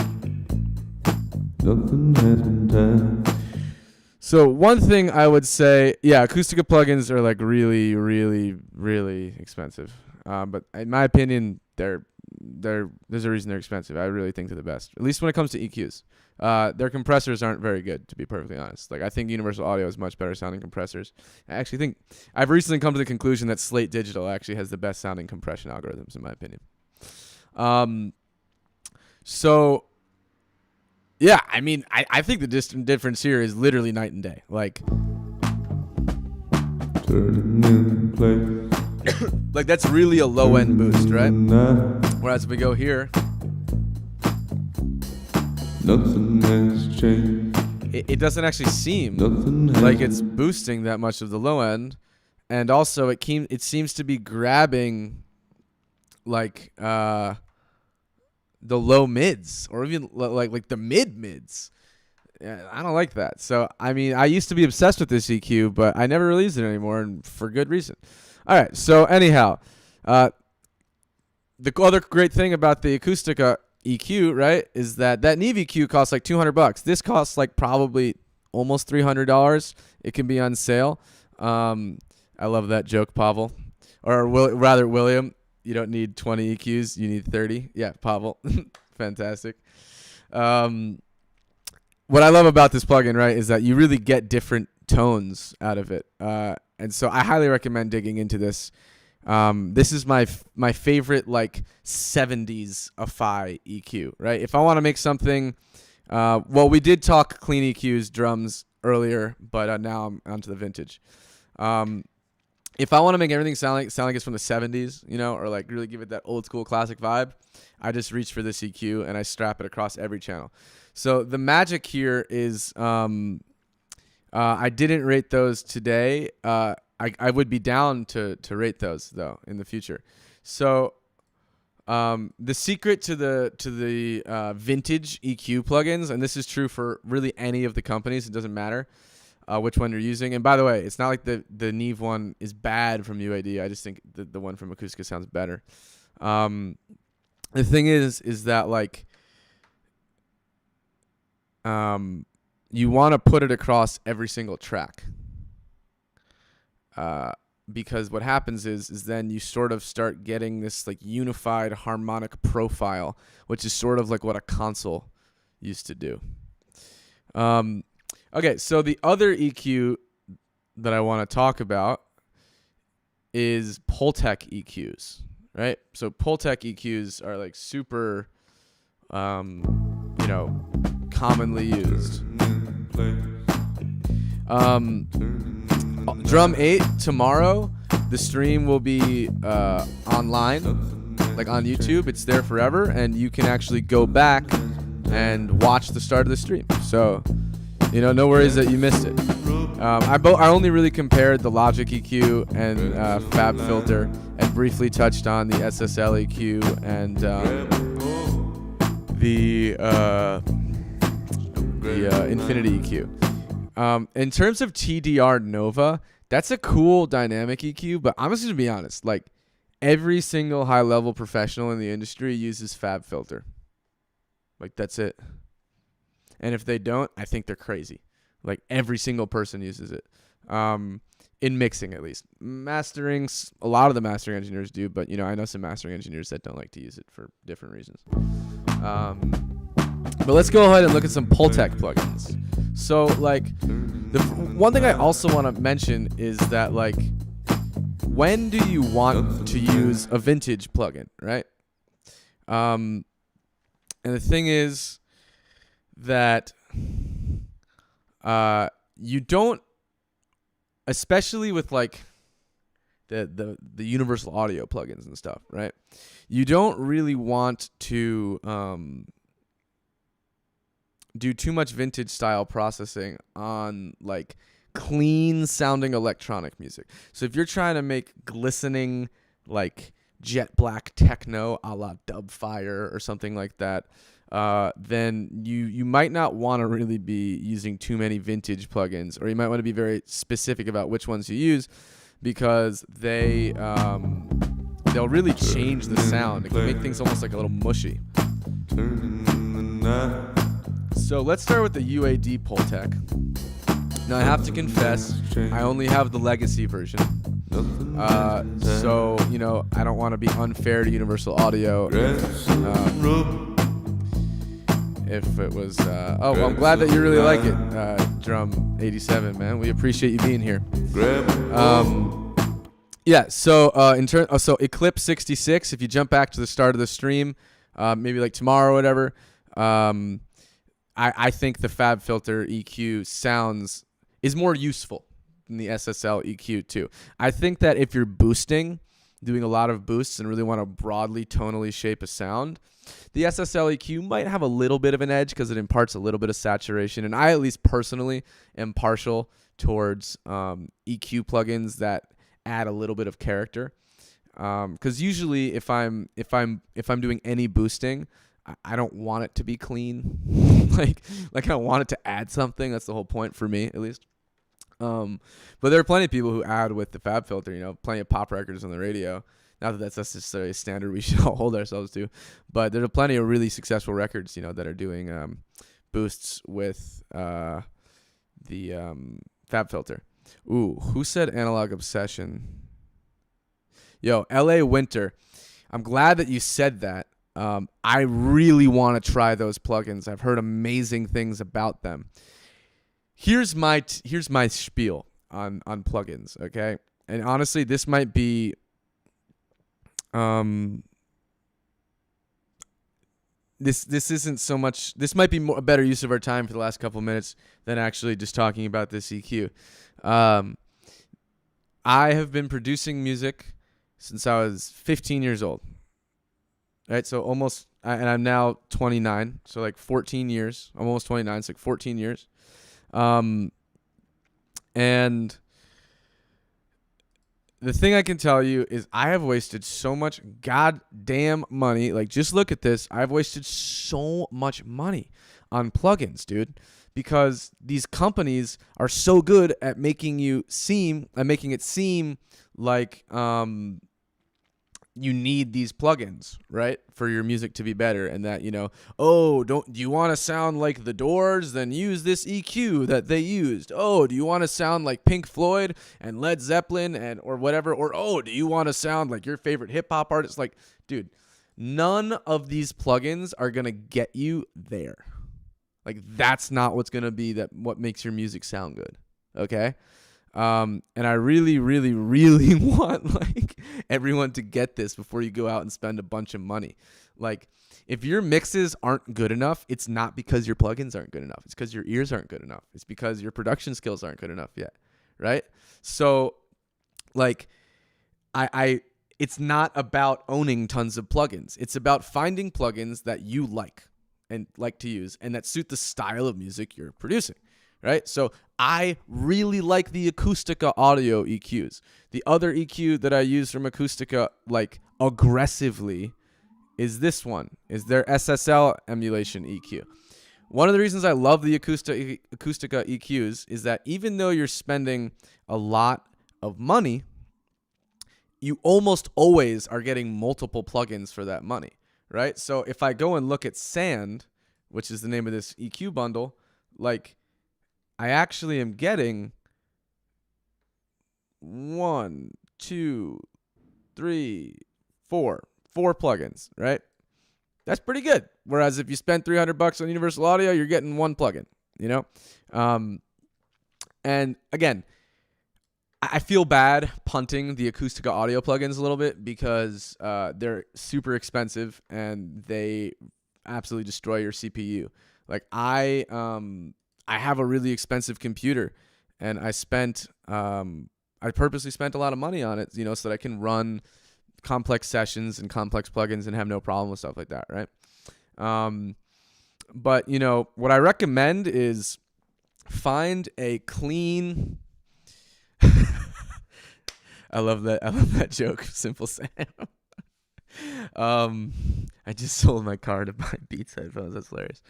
Nothing has been done. So one thing I would say, Acoustica plugins are like really, really, really expensive. But in my opinion, there's a reason they're expensive. I really think they're the best, at least when it comes to EQs. Their compressors aren't very good, to be perfectly honest. Like I think Universal Audio has much better sounding compressors. I actually think I've recently come to the conclusion that Slate Digital actually has the best sounding compression algorithms, in my opinion. So. Yeah, I mean, I think the difference here is literally night and day. Like, like that's really a low end boost, right? Whereas if we go here, nothing has changed. It doesn't actually seem like it's boosting that much of the low end, and also it seems to be grabbing like the low mids or even like the mids. Yeah, I don't like that. So, I mean, I used to be obsessed with this EQ, but I never released it anymore, and for good reason. All right. So anyhow, the other great thing about the Acoustica EQ, right, is that Neve EQ costs like $200. This costs like probably almost $300. It can be on sale. I love that joke, Pavel, or rather William. You don't need 20 EQs. You need 30. Yeah, Pavel. Fantastic. What I love about this plugin, right, is that you really get different tones out of it. And so I highly recommend digging into this. This is my favorite, like, 70s Afai EQ, right? If I want to make something, we did talk clean EQs, drums earlier, but now I'm onto the vintage. If I want to make everything sound like it's from the 70s, or like really give it that old school classic vibe, I just reach for this EQ and I strap it across every channel. So the magic here is I didn't rate those today. I would be down to rate those though in the future. So the secret to the vintage EQ plugins, and this is true for really any of the companies, it doesn't matter which one you're using. And by the way, it's not like the Neve one is bad from UAD. I just think the one from Acoustica sounds better. The thing is that like you want to put it across every single track. Because what happens is then you sort of start getting this like unified harmonic profile, which is sort of like what a console used to do. Okay, so the other EQ that I want to talk about is Pultec Eqs, right? So Pultec Eqs are like super, commonly used. Drum 8 tomorrow, the stream will be online, like on YouTube. It's there forever, and you can actually go back and watch the start of the stream. So, no worries that you missed it. I only really compared the Logic EQ and Fabfilter, and briefly touched on the Ssl EQ and the Infinity EQ. In terms of TDR Nova, that's a cool dynamic EQ, but I'm just going to be honest. Like, every single high-level professional in the industry uses Fabfilter. Like, that's it. And if they don't, I think they're crazy. Like, every single person uses it. In mixing, at least. Mastering, a lot of the mastering engineers do, but, I know some mastering engineers that don't like to use it for different reasons. But let's go ahead and look at some Pultec plugins. So, like, the one thing I also want to mention is that, like, when do you want to use a vintage plugin, right? And the thing is that you don't, especially with, like, the universal audio plugins and stuff, right? You don't really want to do too much vintage style processing on like clean sounding electronic music. So if you're trying to make glistening like jet black techno a la Dubfire or something like that, then you might not want to really be using too many vintage plugins, or you might want to be very specific about which ones you use, because they'll really change the sound. It can make things almost like a little mushy. So let's start with the UAD Pultec. Now I have to confess, I only have the legacy version. So, I don't want to be unfair to Universal Audio. If it was, well, I'm glad that you really like it, Drum 87, man. We appreciate you being here. Yeah, so so Eclipse 66, if you jump back to the start of the stream, maybe like tomorrow or whatever, I think the Fabfilter EQ is more useful than the Ssl EQ too. I think that if you're boosting, doing a lot of boosts and really want to broadly tonally shape a sound, the Ssl EQ might have a little bit of an edge because it imparts a little bit of saturation. And I, at least personally, am partial towards EQ plugins that add a little bit of character. Because usually, if I'm doing any boosting, I don't want it to be clean. like I don't want it to add something. That's the whole point for me, at least. But there are plenty of people who add with the Fabfilter. Plenty of pop records on the radio. Not that that's necessarily a standard we should all hold ourselves to, but there are plenty of really successful records, that are doing boosts with the Fabfilter. Ooh, who said Analog Obsession? Yo, LA Winter. I'm glad that you said that. I really want to try those plugins. I've heard amazing things about them. Here's my spiel on plugins, okay? And honestly, this might be this isn't so much. This might be a better use of our time for the last couple minutes than actually just talking about this EQ. I have been producing music since I was 15 years old. Right, so and I'm now 29, so like 14 years. I'm almost 29, it's like 14 years. And the thing I can tell you is I have wasted so much goddamn money. Like, just look at this. I've wasted so much money on plugins, dude, because these companies are so good at making it seem like you need these plugins, right, for your music to be better, and that, do you want to sound like the Doors? Then use this EQ that they used. Oh, do you want to sound like Pink Floyd and Led Zeppelin and or whatever? Or do you want to sound like your favorite hip hop artist? Like, dude, none of these plugins are gonna get you there. Like, that's not what's gonna be what makes your music sound good. Okay. And I really, really, really want like everyone to get this before you go out and spend a bunch of money. Like, if your mixes aren't good enough, it's not because your plugins aren't good enough. It's because your ears aren't good enough. It's because your production skills aren't good enough yet, right? So, like, it's not about owning tons of plugins. It's about finding plugins that you like and like to use and that suit the style of music you're producing. Right? So I really like the Acoustica audio EQs. The other EQ that I use from Acoustica, like, aggressively is this one, is their Ssl Emulation EQ. One of the reasons I love the Acoustica EQs is that even though you're spending a lot of money, you almost always are getting multiple plugins for that money, right? So if I go and look at Sand, which is the name of this EQ bundle, like, I actually am getting 4 plugins, right? That's pretty good. Whereas if you spend $300 on Universal Audio, you're getting one plugin, And again, I feel bad punting the Acoustica audio plugins a little bit because they're super expensive and they absolutely destroy your CPU. Like, I have a really expensive computer, and I purposely spent a lot of money on it, so that I can run complex sessions and complex plugins and have no problem with stuff like that, right? But what I recommend is find a clean. I love that joke, Simple Sam. I just sold my car to buy Beats headphones. That's hilarious.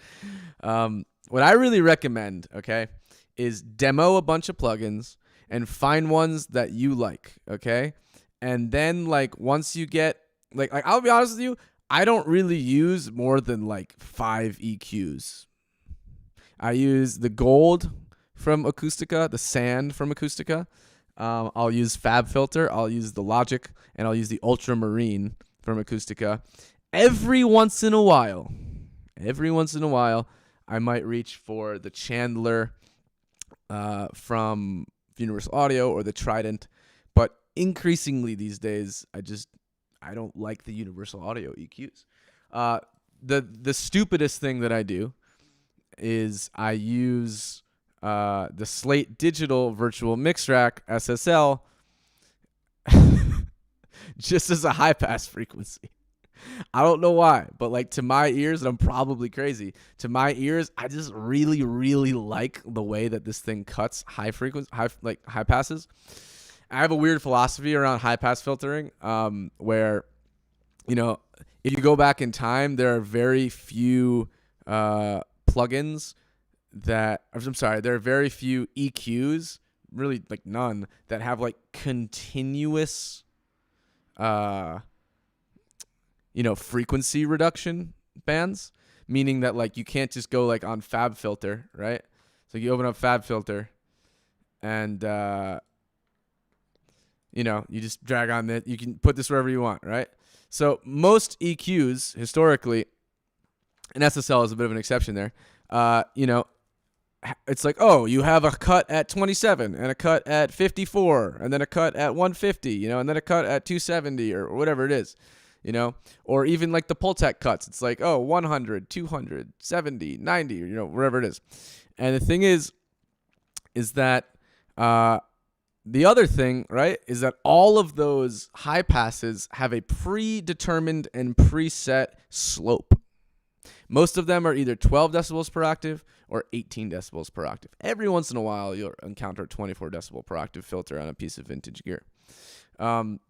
What I really recommend, okay, is demo a bunch of plugins and find ones that you like, okay? And then, like, once you get, like I'll be honest with you, I don't really use more than, like, 5 EQs. I use the Gold from Acoustica, the Sand from Acoustica. I'll use Fabfilter, I'll use the Logic, and I'll use the Ultramarine from Acoustica. Every once in a while, I might reach for the Chandler from Universal Audio or the Trident, but increasingly these days, I don't like the Universal Audio EQs. The stupidest thing that I do is I use the Slate Digital Virtual Mix Rack SSL just as a high pass frequency. I don't know why, but like, to my ears, and I'm probably crazy, to my ears, I just really, really like the way that this thing cuts high passes. I have a weird philosophy around high pass filtering, where, if you go back in time, there are very few plugins there are very few EQs, really, like, none, that have, like, continuous frequency reduction bands, meaning that, like, you can't just go, like, on Fabfilter, right? So you open up Fabfilter and you just drag on that. You can put this wherever you want, right? So most EQs historically, and SSL is a bit of an exception there, it's like, oh, you have a cut at 27 and a cut at 54 and then a cut at 150, and then a cut at 270 or whatever it is, or even like the Pultec cuts. It's like, oh, 100, 200, 70, 90, or, wherever it is. And the thing is that the other thing, right, is that all of those high passes have a predetermined and preset slope. Most of them are either 12 decibels per octave or 18 decibels per octave. Every once in a while, you'll encounter a 24 decibel per octave filter on a piece of vintage gear. And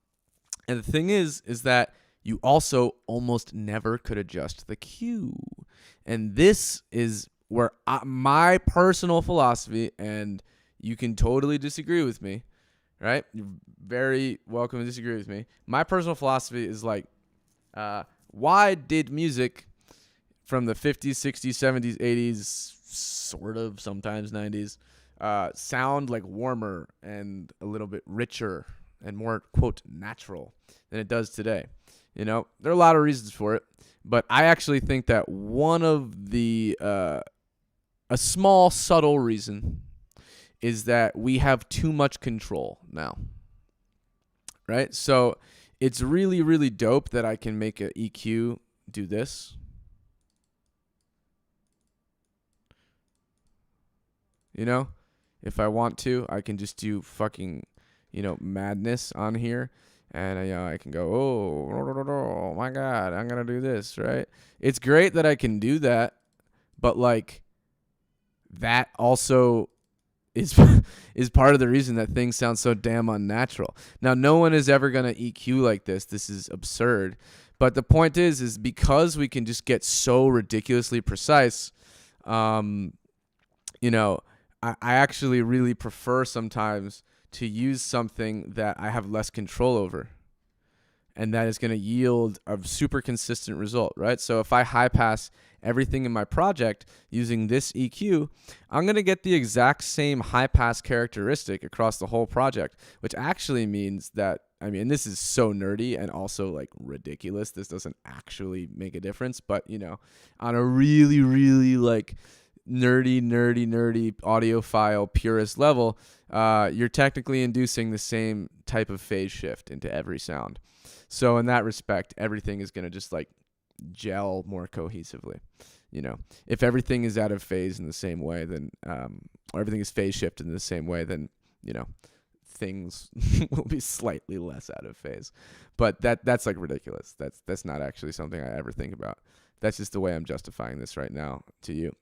the thing is that you also almost never could adjust the Q. And this is where my personal philosophy, and you can totally disagree with me, right? You're very welcome to disagree with me. My personal philosophy is like, why did music from the 50s, 60s, 70s, 80s, sort of sometimes 90s, sound like warmer and a little bit richer and more, quote, natural than it does today? You know, there are a lot of reasons for it, but I actually think that one of the, a small, subtle reason is that we have too much control now, right? So it's really, really dope that I can make an EQ do this. You know, if I want to, I can just do fucking, madness on here. And I can go, oh my God, I'm going to do this, right? It's great that I can do that, but like that also is is part of the reason that things sound so damn unnatural. Now, no one is ever going to EQ like this. This is absurd. But the point is because we can just get so ridiculously precise, I actually really prefer sometimes to use something that I have less control over. And that is going to yield a super consistent result, right? So if I high pass everything in my project using this EQ, I'm going to get the exact same high pass characteristic across the whole project, which actually means that, this is so nerdy and also like ridiculous. This doesn't actually make a difference, but on a really, really like nerdy audiophile purist level, you're technically inducing the same type of phase shift into every sound. So in that respect, everything is going to just like gel more cohesively. If everything is out of phase in the same way, then, or everything is phase shifted in the same way, then, things will be slightly less out of phase. But that's like ridiculous. That's not actually something I ever think about. That's just the way I'm justifying this right now to you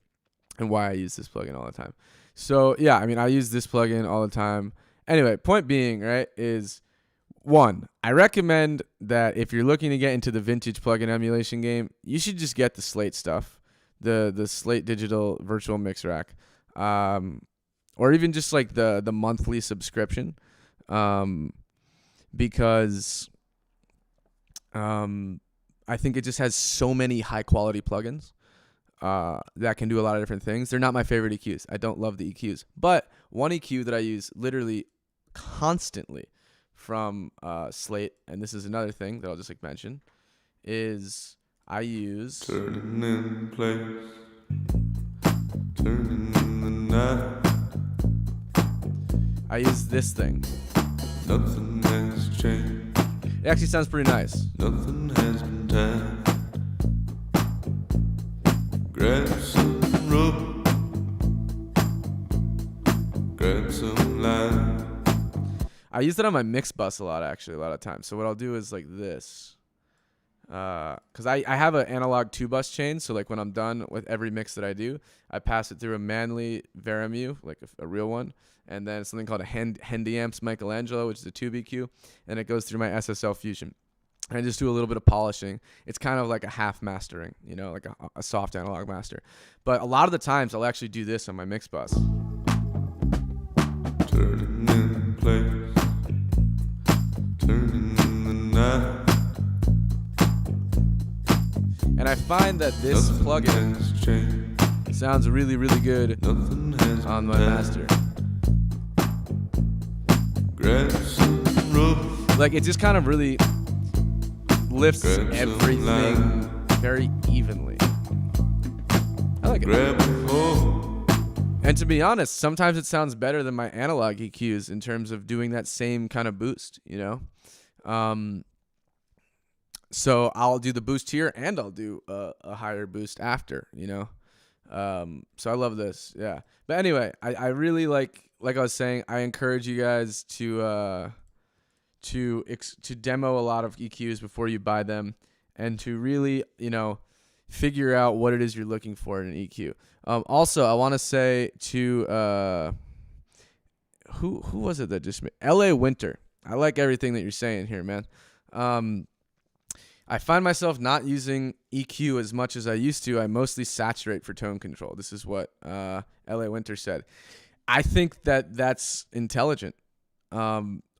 and why I use this plugin all the time. So yeah, I use this plugin all the time. Anyway, point being, right, is one, I recommend that if you're looking to get into the vintage plugin emulation game, you should just get the Slate stuff, the Slate Digital Virtual Mix Rack, or even just like the monthly subscription, because I think it just has so many high quality plugins that can do a lot of different things. They're not my favorite EQs. I don't love the EQs, but one EQ that I use literally constantly from Slate, and this is another thing that I'll just like mention, is I use turning in place, turning in the night. I use this thing. Nothing has changed. It actually sounds pretty nice. Nothing has been tied. Grab some rope, grab some line. I use it on my mix bus a lot of times. So what I'll do is like this. Because I have an analog 2-bus chain. So like when I'm done with every mix that I do, I pass it through a Manley Veramu, like a real one. And then something called a Hendy Amps Michelangelo, which is a tube EQ. And it goes through my SSL Fusion. And I just do a little bit of polishing. It's kind of like a half mastering, like a soft analog master. But a lot of the times I'll actually do this on my mix bus. Turning in place, turning in the night. And I find that this plugin sounds really, really good on my master. Like it just kind of really lifts everything very evenly. I like it. And to be honest, sometimes it sounds better than my analog EQs in terms of doing that same kind of boost, So I'll do the boost here and I'll do a higher boost after, So I love this, yeah. But anyway, I really like I was saying, I encourage you guys to demo a lot of EQs before you buy them, and to really, figure out what it is you're looking for in an EQ. Also, I want to say to who was it that just made LA Winter. I like everything that you're saying here, man. I find myself not using EQ as much as I used to. I mostly saturate for tone control. This is what LA Winter said. I think that that's intelligent.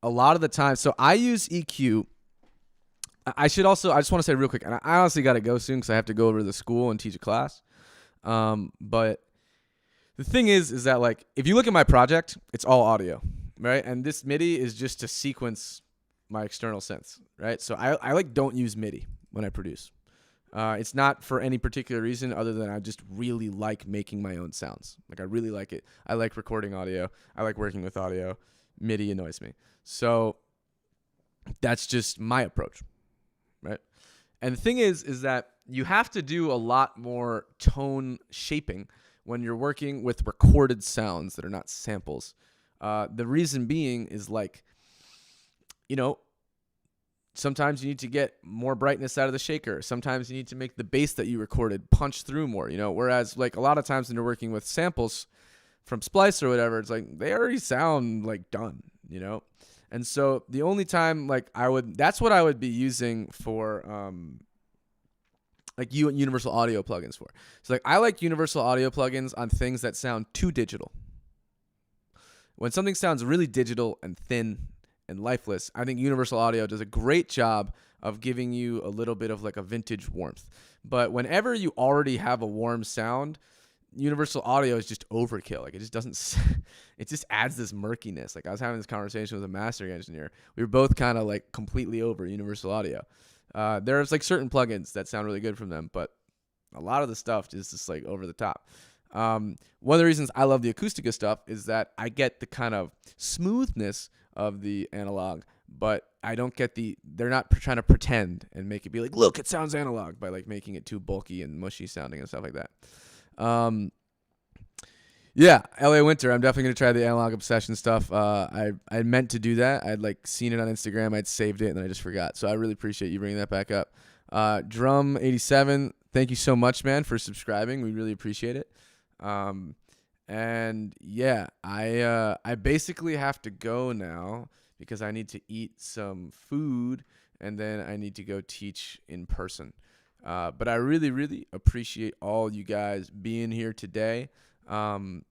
a lot of the time, so I use EQ. I just want to say real quick, and I honestly got to go soon because I have to go over to the school and teach a class. But the thing is that like, if you look at my project, it's all audio, right? And this MIDI is just to sequence my external synths, right? So I like don't use MIDI when I produce. It's not for any particular reason other than I just really like making my own sounds. Like I really like it. I like recording audio. I like working with audio. MIDI annoys me. So that's just my approach, right? And the thing is that you have to do a lot more tone shaping when you're working with recorded sounds that are not samples. The reason being is like, sometimes you need to get more brightness out of the shaker. Sometimes you need to make the bass that you recorded punch through more, whereas like a lot of times when you're working with samples from Splice or whatever, it's like they already sound like done, And so the only time like that's what I would be using for like universal audio plugins for. So like I like universal audio plugins on things that sound too digital. When something sounds really digital and thin and lifeless, I think universal audio does a great job of giving you a little bit of like a vintage warmth. But whenever you already have a warm sound, universal audio is just overkill. Like it just doesn't, it just adds this murkiness. Like I was having this conversation with a mastering engineer. We were both kind of like completely over universal audio. There's like certain plugins that sound really good from them, but a lot of the stuff is just like over the top. One of the reasons I love the Acoustica stuff is that I get the kind of smoothness of the analog, but I don't get they're not trying to pretend and make it be like, look, it sounds analog by like making it too bulky and mushy sounding and stuff like that. Yeah, LA Winter, I'm definitely going to try the Analog Obsession stuff. I meant to do that. I'd like seen it on Instagram. I'd saved it and then I just forgot. So I really appreciate you bringing that back up. Drum87, thank you so much, man, for subscribing. We really appreciate it. And yeah, I basically have to go now because I need to eat some food and then I need to go teach in person. But I really, really appreciate all you guys being here today. And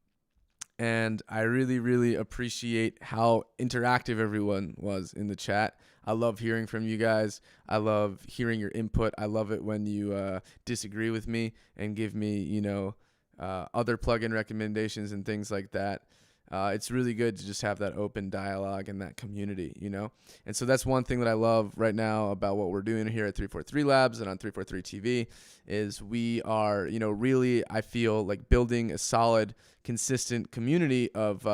I really, really appreciate how interactive everyone was in the chat. I love hearing from you guys. I love hearing your input. I love it when you disagree with me and give me, other plugin recommendations and things like that. It's really good to just have that open dialogue and that community, And so that's one thing that I love right now about what we're doing here at 343 Labs and on 343 TV is we are, really, I feel like building a solid, consistent community of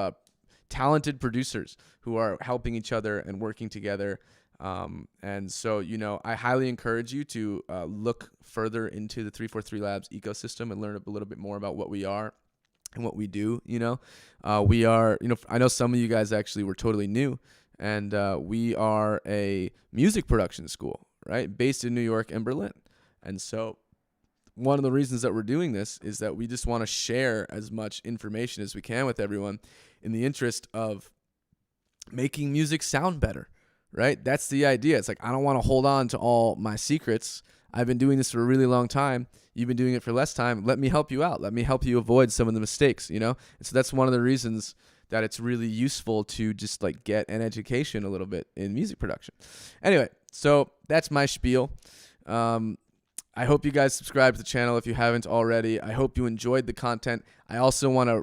talented producers who are helping each other and working together. And so, I highly encourage you to look further into the 343 Labs ecosystem and learn a little bit more about what we are and what we do. We are, I know some of you guys actually were totally new, and we are a music production school, right? Based in New York and Berlin. And so one of the reasons that we're doing this is that we just want to share as much information as we can with everyone in the interest of making music sound better, right? That's the idea. It's like, I don't want to hold on to all my secrets. I've been doing this for a really long time. You've been doing it for less time. Let me help you out. Let me help you avoid some of the mistakes, And so that's one of the reasons that it's really useful to just like get an education a little bit in music production. Anyway, so that's my spiel. I hope you guys subscribe to the channel if you haven't already. I hope you enjoyed the content. I also want to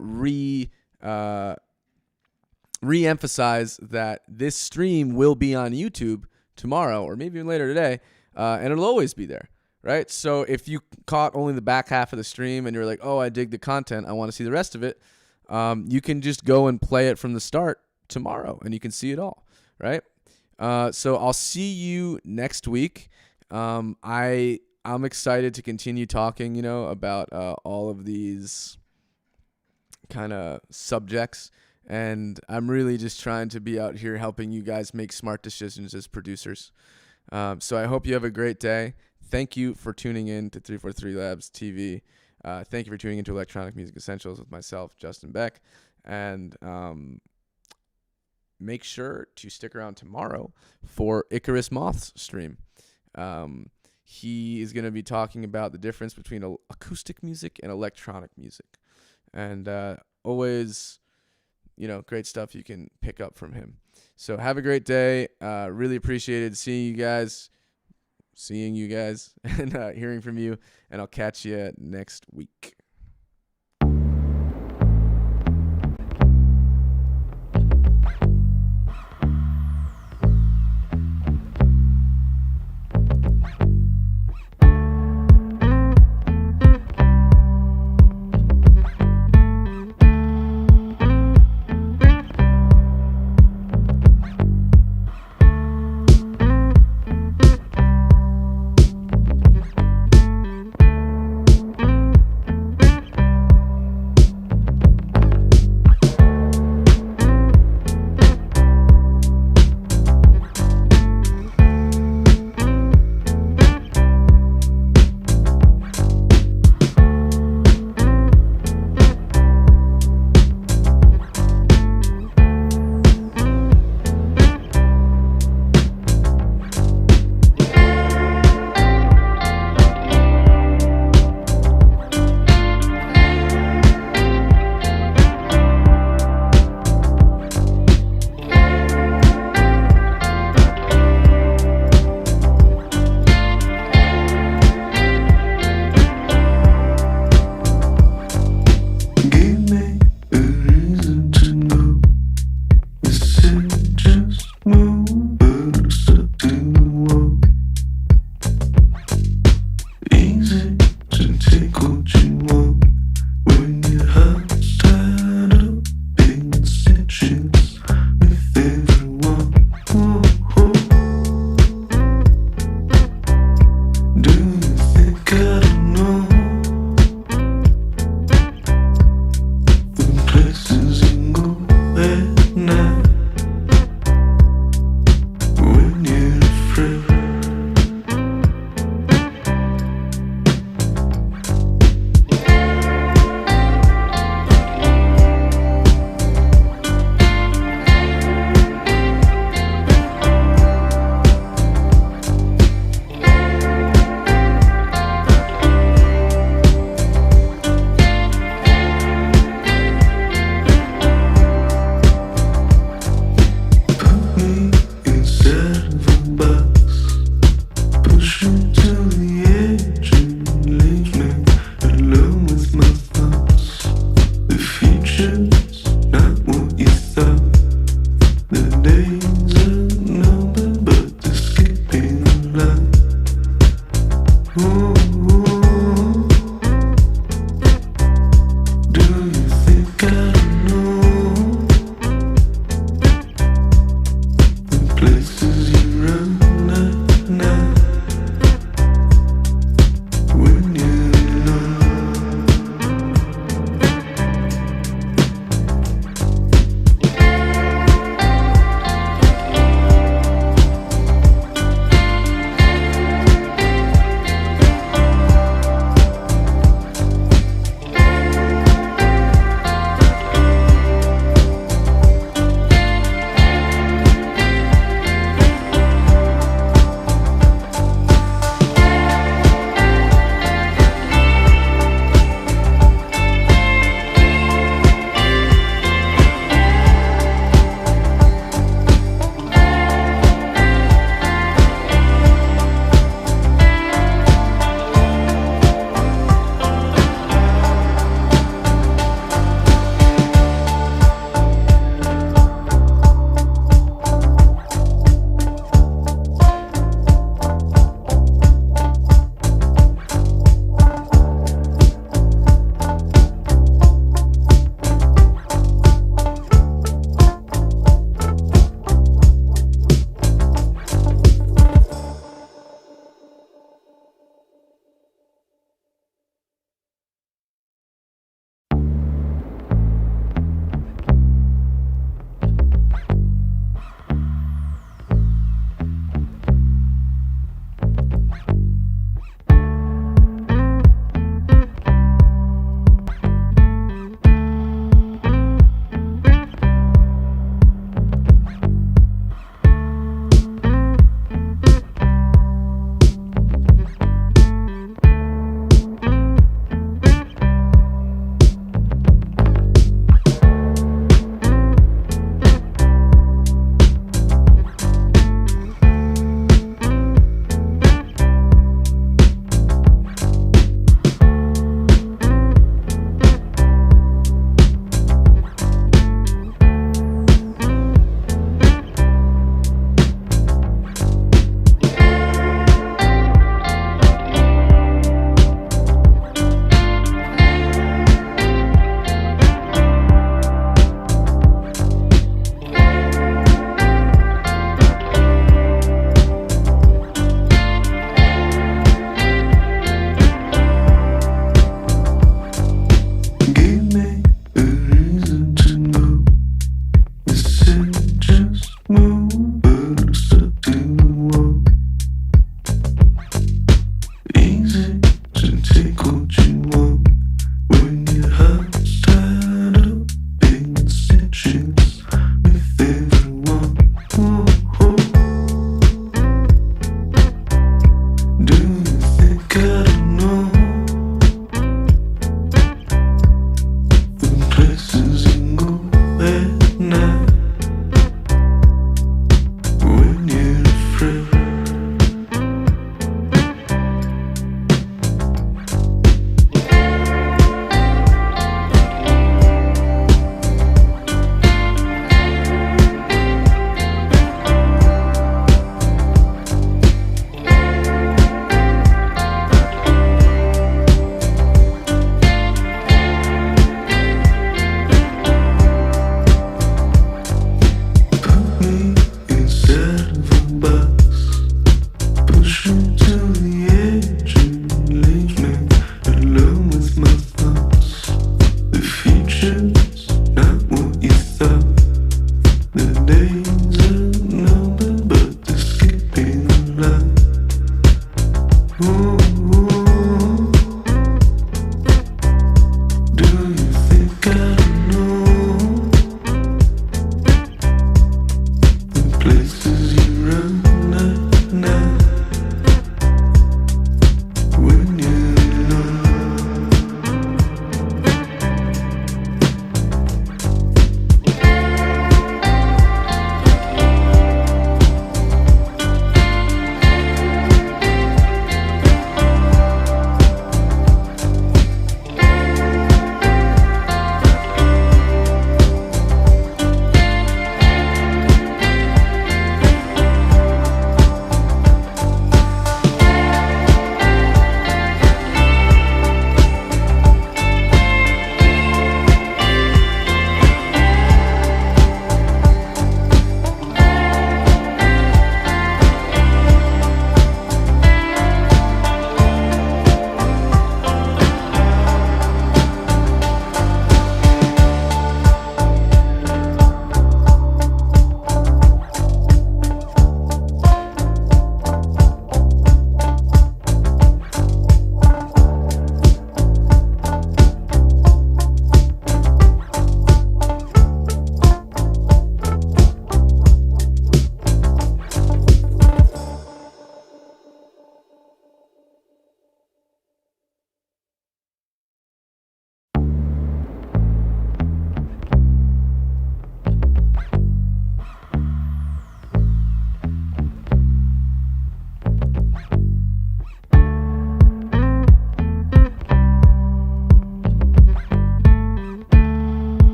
re-emphasize that this stream will be on YouTube tomorrow or maybe even later today, and it'll always be there, right? So if you caught only the back half of the stream and you're like, oh, I dig the content, I want to see the rest of it, you can just go and play it from the start tomorrow, and you can see it all, right? So I'll see you next week. I'm excited to continue talking, about all of these kind of subjects. And I'm really just trying to be out here helping you guys make smart decisions as producers. So I hope you have a great day. Thank you for tuning in to 343 Labs TV. Thank you for tuning into Electronic Music Essentials with myself, Justin Beck. And make sure to stick around tomorrow for Icarus Moth's stream. He is going to be talking about the difference between acoustic music and electronic music. And always great stuff you can pick up from him. So have a great day. Really appreciated seeing you guys, and hearing from you. And I'll catch you next week.